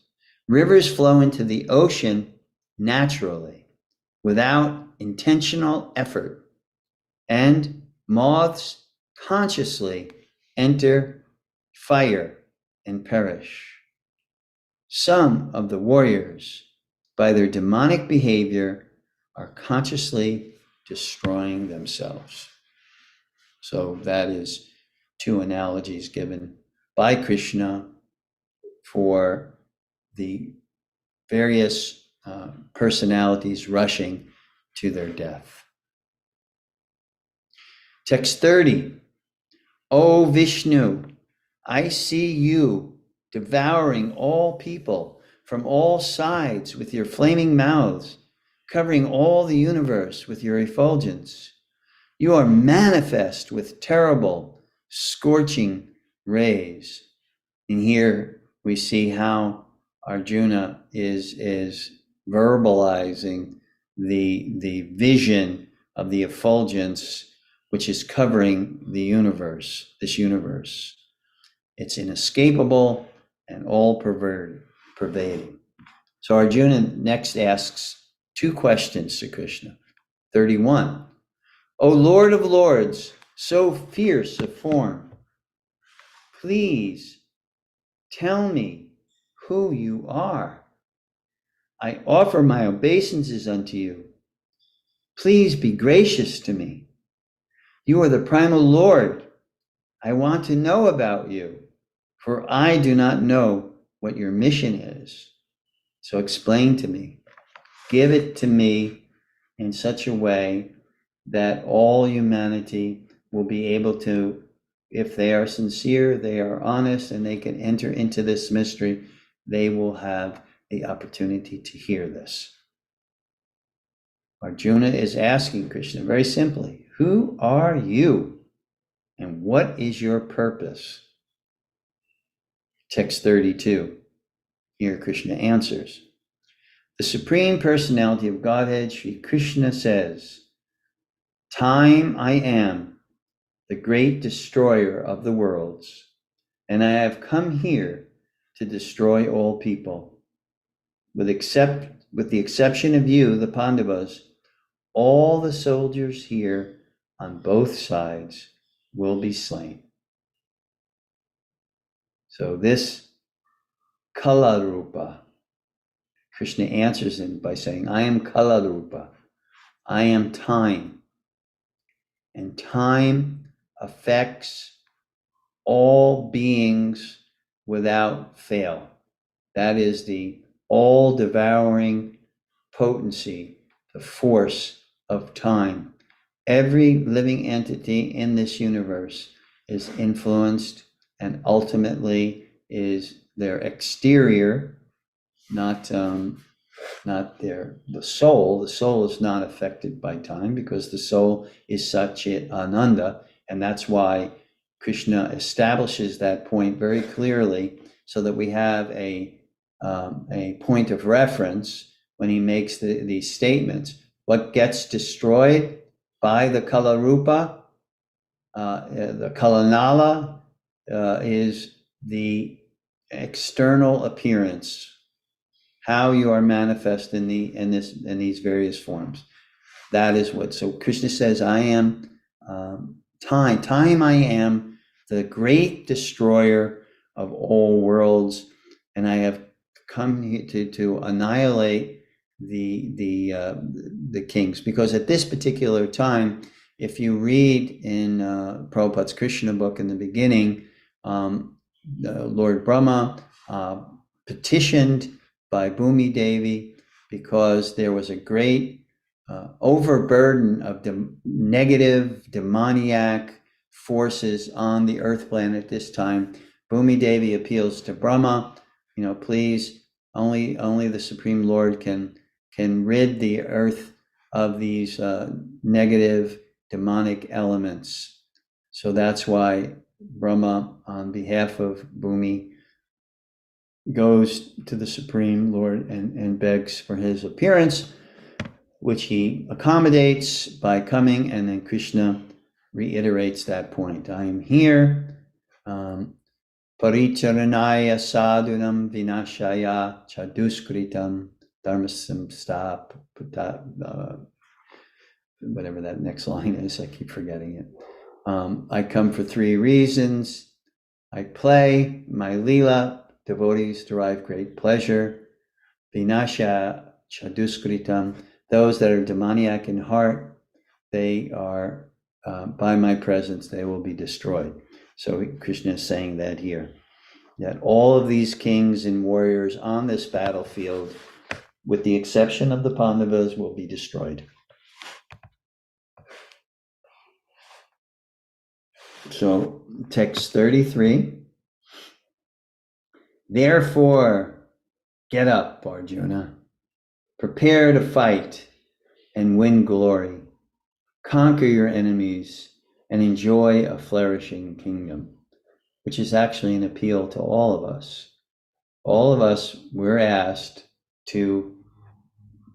Rivers flow into the ocean naturally, without intentional effort, and moths consciously enter fire and perish. Some of the warriors, by their demonic behavior, are consciously destroying themselves. So that is two analogies given by Krishna for the various personalities rushing to their death. Text 30. O Vishnu, I see you devouring all people from all sides with your flaming mouths, covering all the universe with your effulgence. You are manifest with terrible, scorching rays. And here we see how Arjuna is verbalizing the vision of the effulgence which is covering the universe, this universe. It's inescapable and all pervading. So Arjuna next asks two questions to Krishna. 31. O Lord of Lords, so fierce of form, please tell me who you are. I offer my obeisances unto you, Please be gracious to me. You are the primal Lord. I want to know about you, for I do not know what your mission is. So explain to me. Give it to me in such a way that all humanity will be able to, if they are sincere, they are honest, and they can enter into this mystery, they will have the opportunity to hear this. Arjuna is asking Krishna very simply, who are you and what is your purpose? Text 32. Here Krishna answers. The Supreme Personality of Godhead, Sri Krishna says, Time I am, the great destroyer of the worlds, and I have come here to destroy all people. With the exception of you, the Pandavas, all the soldiers here on both sides will be slain. So this Kalarupa, Krishna answers him by saying, I am Kalarupa, I am time, and time affects all beings without fail. That is the all-devouring potency, the force of time. Every living entity in this universe is influenced and ultimately is their exterior, not the soul. The soul is not affected by time because the soul is Satchit Ananda, and that's why Krishna establishes that point very clearly so that we have a point of reference when he makes these statements. What gets destroyed by the Kalarupa, the Kalanala, is the external appearance, how you are manifest in these various forms. That is what. So Krishna says, "I am time. Time I am the great destroyer of all worlds, and I have come here to annihilate the kings." Because at this particular time, if you read in Prabhupada's Krishna book in the beginning, Lord Brahma petitioned by Bhumi Devi because there was a great overburden of negative demoniac forces on the earth planet at this time. Bhumi Devi appeals to Brahma, please, only the Supreme Lord can rid the earth of these negative demonic elements. So that's why Brahma, on behalf of Bhumi, goes to the Supreme Lord and begs for his appearance, which he accommodates by coming, and then Krishna reiterates that point. I am here. Paricharanaya sadhunam vinashaya chaduskritam dharmasamstap, whatever that next line is, I keep forgetting it. I come for 3 reasons. I play my lila. Devotees derive great pleasure. Vinasha chaduskritam. Those that are demoniac in heart, they are, by my presence, they will be destroyed. So Krishna is saying that here, that all of these kings and warriors on this battlefield, with the exception of the Pandavas, will be destroyed. So text 33. Therefore, get up, Arjuna. Prepare to fight and win glory. Conquer your enemies and enjoy a flourishing kingdom, which is actually an appeal to all of us. All of us, we're asked to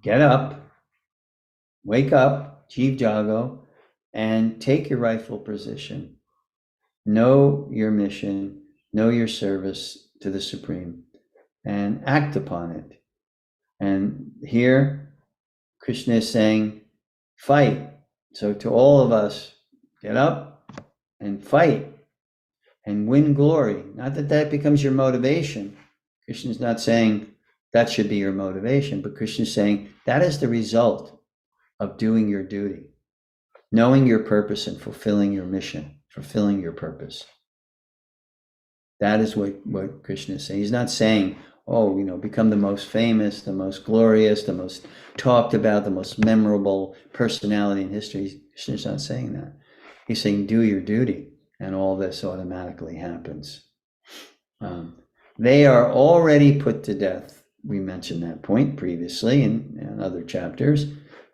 get up, wake up, Jeev Jago, and take your rightful position. Know your mission, know your service to the Supreme, and act upon it. And here, Krishna is saying, fight. So to all of us, get up and fight and win glory. Not that that becomes your motivation. Krishna's not saying that should be your motivation, but Krishna's saying that is the result of doing your duty, knowing your purpose and fulfilling your mission, fulfilling your purpose. That is what Krishna is saying. He's not saying, oh, become the most famous, the most glorious, the most talked about, the most memorable personality in history. Krishna's not saying that. He's saying, do your duty, and all this automatically happens. They are already put to death. We mentioned that point previously in other chapters,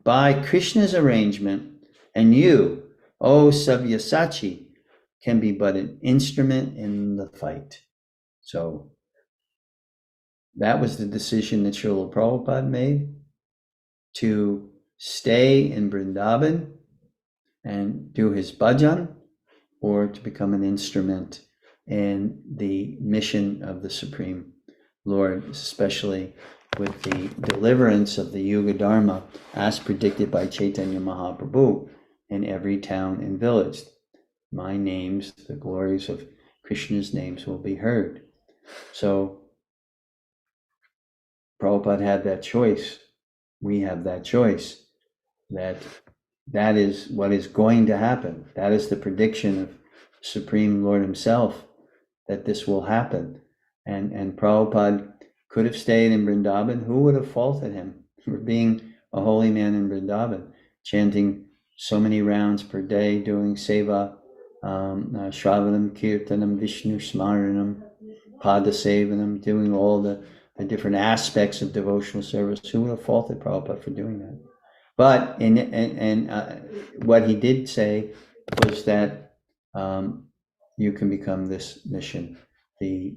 by Krishna's arrangement, and you, O Sabyasachi, can be but an instrument in the fight. So that was the decision that Srila Prabhupada made, to stay in Vrindavan and do his bhajan, or to become an instrument in the mission of the Supreme Lord, especially with the deliverance of the Yuga Dharma as predicted by Chaitanya Mahaprabhu in every town and village. My names, the glories of Krishna's names will be heard. So Prabhupada had that choice. We have that choice. That is what is going to happen. That is the prediction of Supreme Lord himself, that this will happen. And Prabhupada could have stayed in Vrindavan. Who would have faulted him for being a holy man in Vrindavan, chanting so many rounds per day, doing seva, Shravanam, Kirtanam, Vishnu Smaranam, Pada Sevanam, doing all the different aspects of devotional service. Who would have faulted Prabhupada for doing that? But what he did say was that you can become this mission, the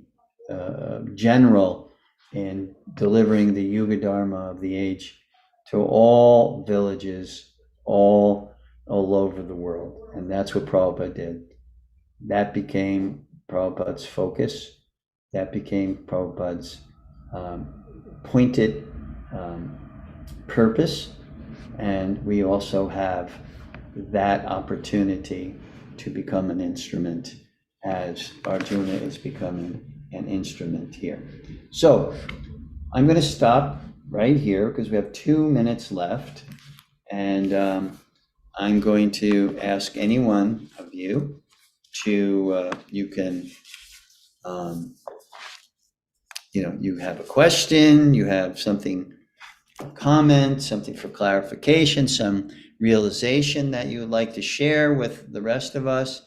general in delivering the Yuga Dharma of the age to all villages, all over the world. And that's what Prabhupada did. That became Prabhupada's focus. That became Prabhupada's pointed purpose. And we also have that opportunity to become an instrument, as Arjuna is becoming an instrument here. So I'm going to stop right here because we have 2 minutes left. And I'm going to ask any one of you to, you can, you have a question, you have something, comment, something for clarification, some realization that you would like to share with the rest of us,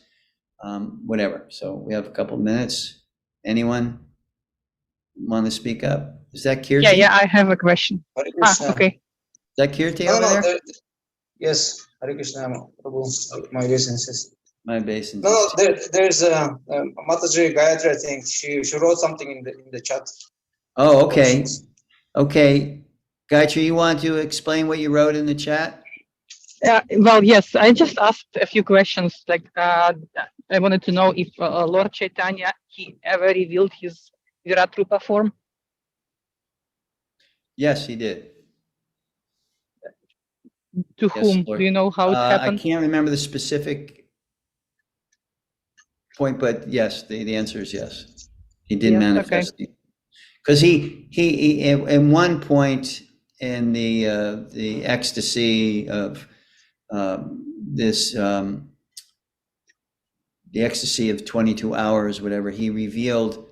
whatever. So we have a couple minutes. Anyone want to speak up? Is that Kirti? Yeah, I have a question. Okay. Is that Kirti over there? Yes, Hare Krishna, Prabhu, my obeisances. My obeisances. No, there's Mataji Gayatri, I think. She wrote something in the chat. Oh, okay. Okay. Gayatri, you want to explain what you wrote in the chat? Well, yes, I just asked a few questions. Like, I wanted to know if Lord Chaitanya, he ever revealed his Virat Rupa form? Yes, he did. To whom? Lord. Do you know how it happened? I can't remember the specific point, but yes, the answer is yes. He did manifest. Okay. Because he at one point in the ecstasy of the ecstasy of 22 hours, whatever, he revealed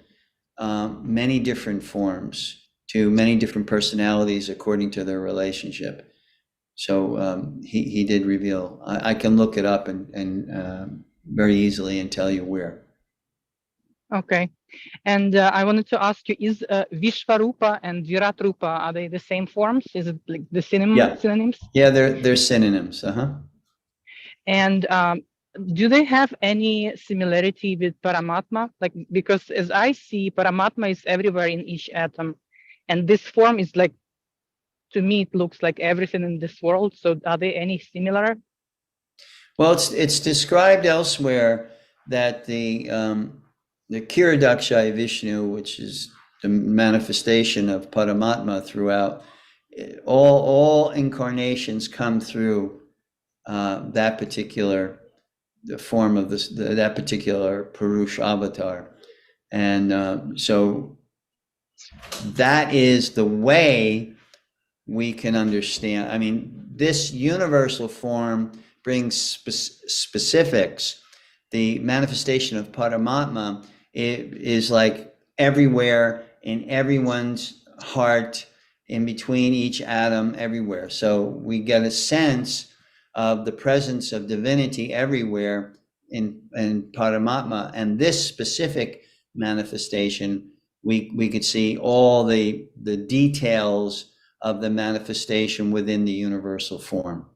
many different forms to many different personalities according to their relationship. So he did reveal. I can look it up and very easily and tell you where. Okay. And I wanted to ask you, is Vishvarupa and Viratrupa, are they the same forms? Is it like the synonyms? Yeah, they're synonyms. And do they have any similarity with Paramatma? Like, because as I see, Paramatma is everywhere in each atom. And this form is like, to me, it looks like everything in this world. So are they any similar? Well, it's described elsewhere that the Kiradakshaya Vishnu, which is the manifestation of Paramatma throughout, all incarnations come through that particular the form of that particular Purush avatar. And so that is the way we can understand. I mean, this universal form brings specifics. The manifestation of Paramatma is like everywhere in everyone's heart, in between each atom, everywhere. So we get a sense of the presence of divinity everywhere in Paramatma. And this specific manifestation, we could see all the details of the manifestation within the universal form.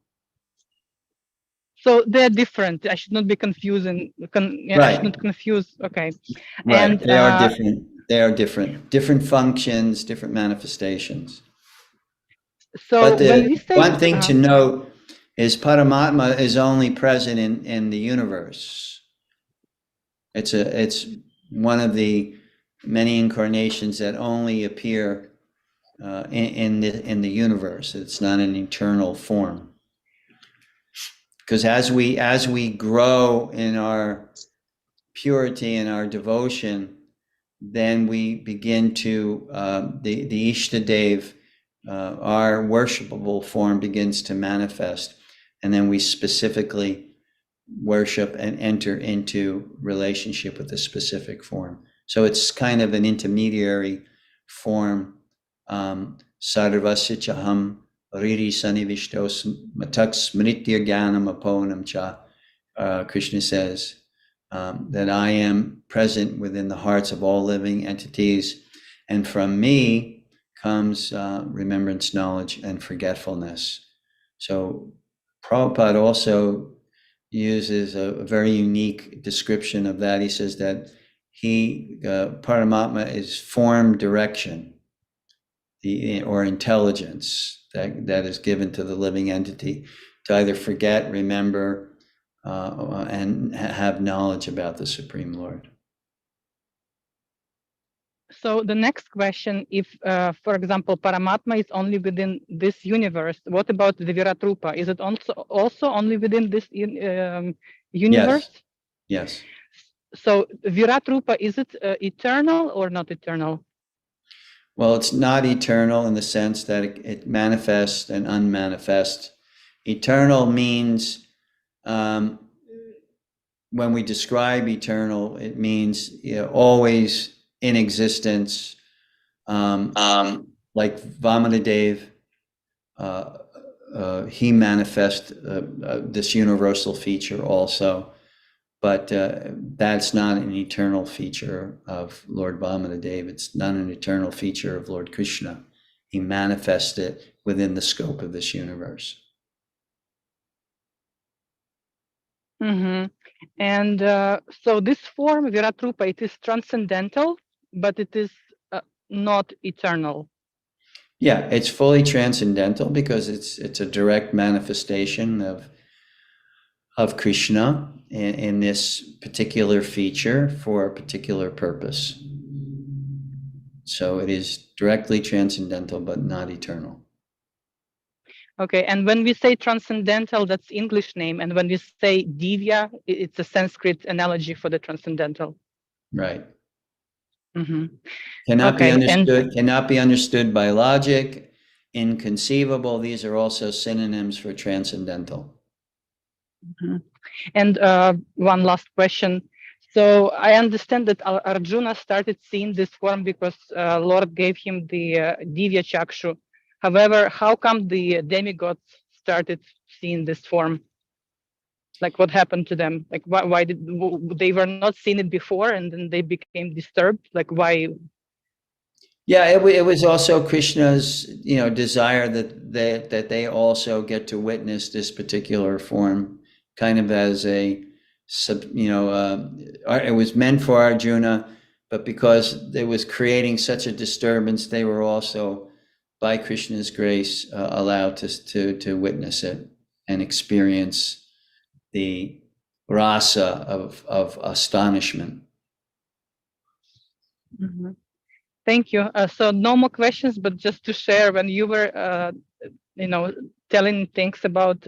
So they're different. I should not be confusing. I should not confuse. Okay. Right. And they are different. They are different. Different functions, different manifestations. So but when we say one thing to note is Paramatma is only present in the universe. It's one of the many incarnations that only appear in the universe. It's not an eternal form. Because as we grow in our purity and our devotion, then we begin to the Ishtadev, our worshipable form, begins to manifest, and then we specifically worship and enter into relationship with a specific form. So it's kind of an intermediary form. Sarvasya chaham riri sanivishtos matak smritya jnanam aponam cha. Krishna says that I am present within the hearts of all living entities, and from me comes remembrance, knowledge, and forgetfulness. So Prabhupada also uses a very unique description of that. He says that Paramatma is form direction, or intelligence that is given to the living entity to either forget, remember, and have knowledge about the Supreme Lord. So the next question, if, for example, Paramatma is only within this universe, what about the Viratrupa? Is it also only within this universe? Yes. So Viratrupa, is it eternal or not eternal? Well, it's not eternal in the sense that it manifests and unmanifest. Eternal means, when we describe eternal, it means always in existence. Like Vamanadev, he manifests this universal feature also, but that's not an eternal feature of Lord Vamanadev. It's not an eternal feature of Lord Krishna. He manifests it within the scope of this universe. Mm-hmm. And so this form, Viratrupa, it is transcendental, but it is not eternal. Yeah, it's fully transcendental because it's a direct manifestation of Krishna in this particular feature for a particular purpose. So it is directly transcendental, but not eternal. Okay, and when we say transcendental, that's English name, and when we say Divya, it's a Sanskrit analogy for the transcendental. Right. Mm-hmm. Cannot be understood by logic. Inconceivable. These are also synonyms for transcendental. Mm-hmm. And one last question. So I understand that Arjuna started seeing this form because Lord gave him the Divya Chakshu. However, how come the demigods started seeing this form? Like, what happened to them? Like, why did they were not seeing it before, and then they became disturbed? Like, why? Yeah, it was also Krishna's, desire that they also get to witness this particular form, kind of as it was meant for Arjuna, but because it was creating such a disturbance, they were also, by Krishna's grace, allowed to witness it and experience the rasa of astonishment. Mm-hmm. Thank you. So no more questions, but just to share, when you were, telling things about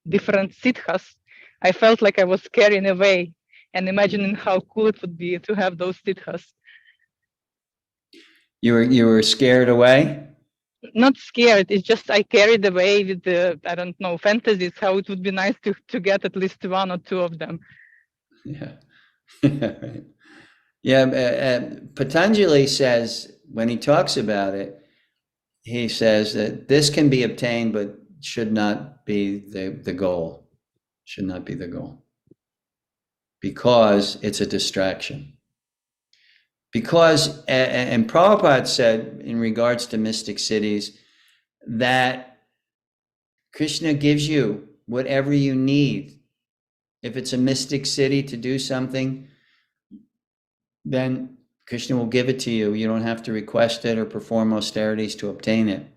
different siddhas, I felt like I was carrying away and imagining how cool it would be to have those siddhas. You were scared away? not scared. It's just I carried away with the, I don't know, fantasies, how it would be nice to get at least one or two of them. Yeah. Right. Yeah. Patanjali says, when he talks about it, he says that this can be obtained, but should not be the goal. Should not be the goal. Because it's a distraction. Because, and Prabhupada said in regards to mystic cities, that Krishna gives you whatever you need. If it's a mystic city to do something, then Krishna will give it to you. You don't have to request it or perform austerities to obtain it.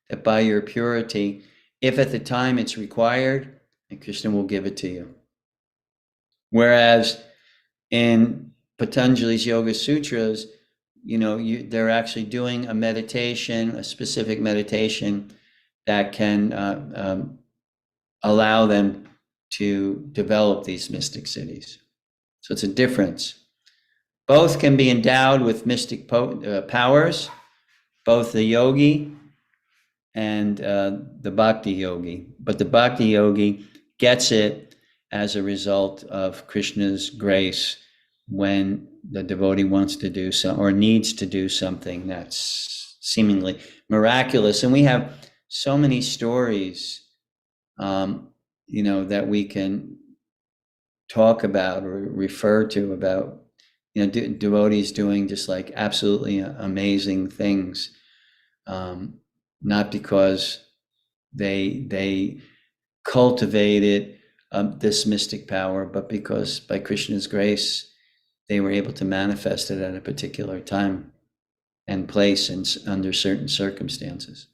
That by your purity, if at the time it's required, then Krishna will give it to you. Whereas in Patanjali's Yoga Sutras, they're actually doing a meditation, a specific meditation that can allow them to develop these mystic cities. So it's a difference. Both can be endowed with mystic powers, both the yogi and the bhakti yogi. But the bhakti yogi gets it as a result of Krishna's grace when the devotee wants to do so or needs to do something that's seemingly miraculous. And we have so many stories, that we can talk about or refer to about, devotees doing just like absolutely amazing things, not because they cultivated this mystic power, but because by Krishna's grace, they were able to manifest it at a particular time and place and under certain circumstances.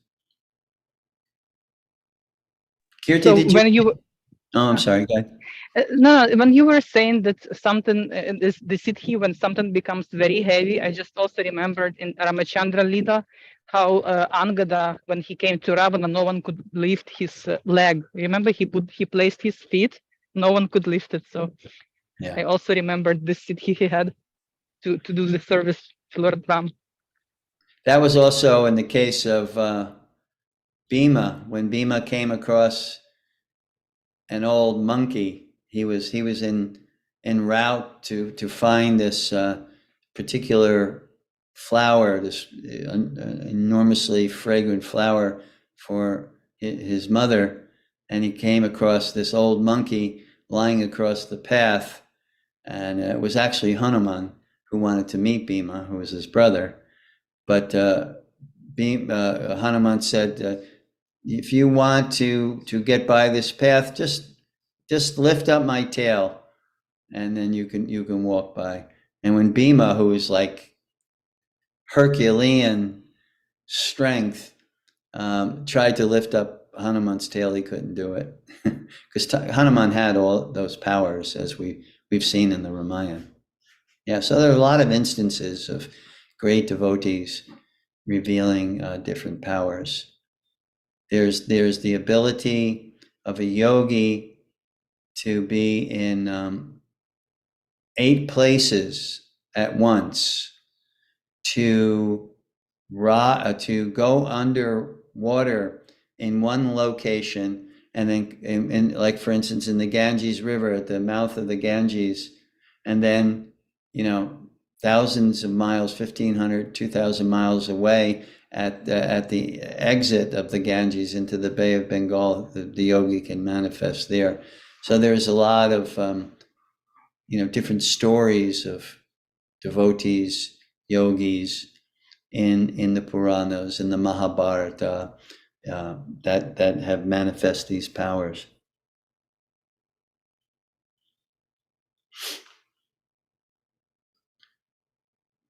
Kirti, So did you? when you, Oh, I'm sorry. Go ahead. no, when you were saying that something, the siddhi, when something becomes very heavy, I just also remembered in Ramachandra Lila, how Angada, when he came to Ravana, no one could lift his leg. Remember, he placed his feet, no one could lift it. So Yeah. I also remembered this siddhi he had to do the service to Lord Ram. That was also in the case of Bhima. When Bhima came across an old monkey, he was en route to find this particular flower, this enormously fragrant flower for his mother, and he came across this old monkey lying across the path, and it was actually Hanuman who wanted to meet Bhima, who was his brother. But Hanuman said, if you want to get by this path, just lift up my tail, and then you can walk by. And when Bhima, who is like Herculean strength, tried to lift up Hanuman's tail, he couldn't do it because Hanuman had all those powers, as we've seen in the Ramayana. Yeah, so there are a lot of instances of great devotees revealing different powers. There's the ability of a yogi to be in 8 places at once, to go underwater in one location, and then like for instance in the Ganges River, at the mouth of the Ganges, and then thousands of miles, 1,500, 2,000 miles away at the exit of the Ganges into the Bay of Bengal, the yogi can manifest there. So there's a lot of different stories of devotees, yogis in the Puranas, in the Mahabharata, that have manifest these powers.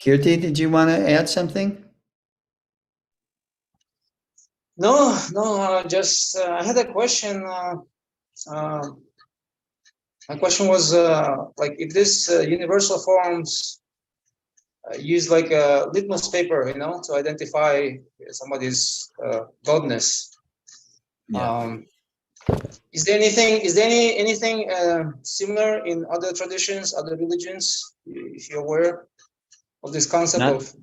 Kirti, did you want to add something? No, just I had a question. My question was like if this universal forms use like a litmus paper, to identify somebody's godness. Yeah. Is there anything similar in other traditions, other religions, if you're aware of this concept Not- of?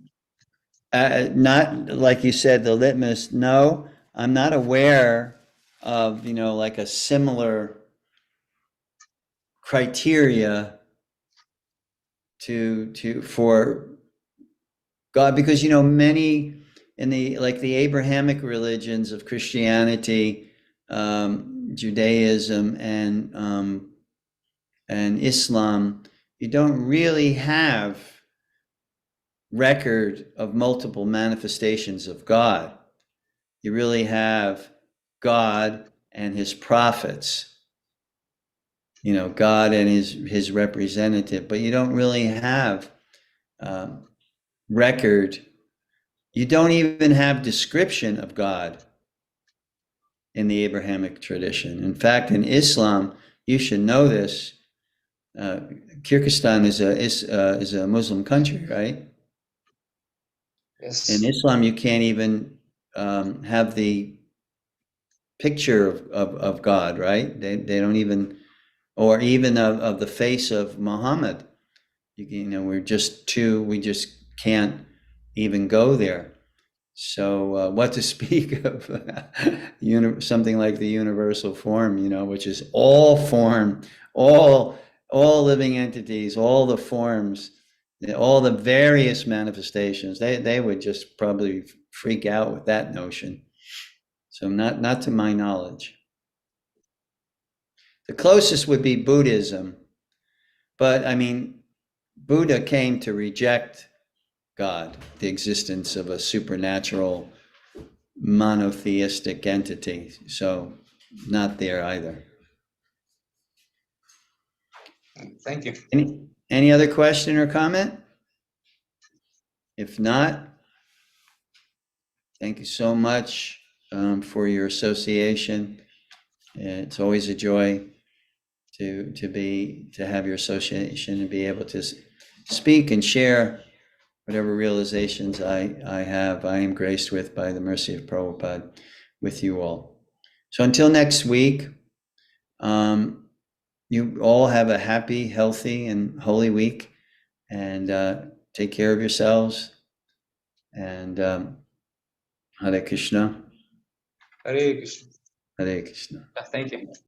Not like you said, the litmus. No, I'm not aware of, like a similar criteria for God, because many in the Abrahamic religions of Christianity, Judaism, and Islam, you don't really have record of multiple manifestations of God. You really have God and his prophets, God and his representative, but you don't really have record. You don't even have description of God in the Abrahamic tradition. In fact, in Islam, you should know this. Kyrgyzstan is a Muslim country, right? Yes. In Islam, you can't even have the picture of God, right? They don't even, or even of the face of Muhammad. We just can't even go there. So what to speak of something like the universal form, which is all form, all living entities, all the forms, all the various manifestations. They would just probably freak out with that notion. So not to my knowledge. The closest would be Buddhism, but I mean, Buddha came to reject God, the existence of a supernatural monotheistic entity. So not there either. Thank you. Any other question or comment? If not, thank you so much for your association. It's always a joy to have your association and be able to speak and share whatever realizations I have. I am graced with by the mercy of Prabhupada with you all. So until next week, you all have a happy, healthy, and holy week, and take care of yourselves. And Hare Krishna. Hare Krishna. Hare Krishna. Thank you.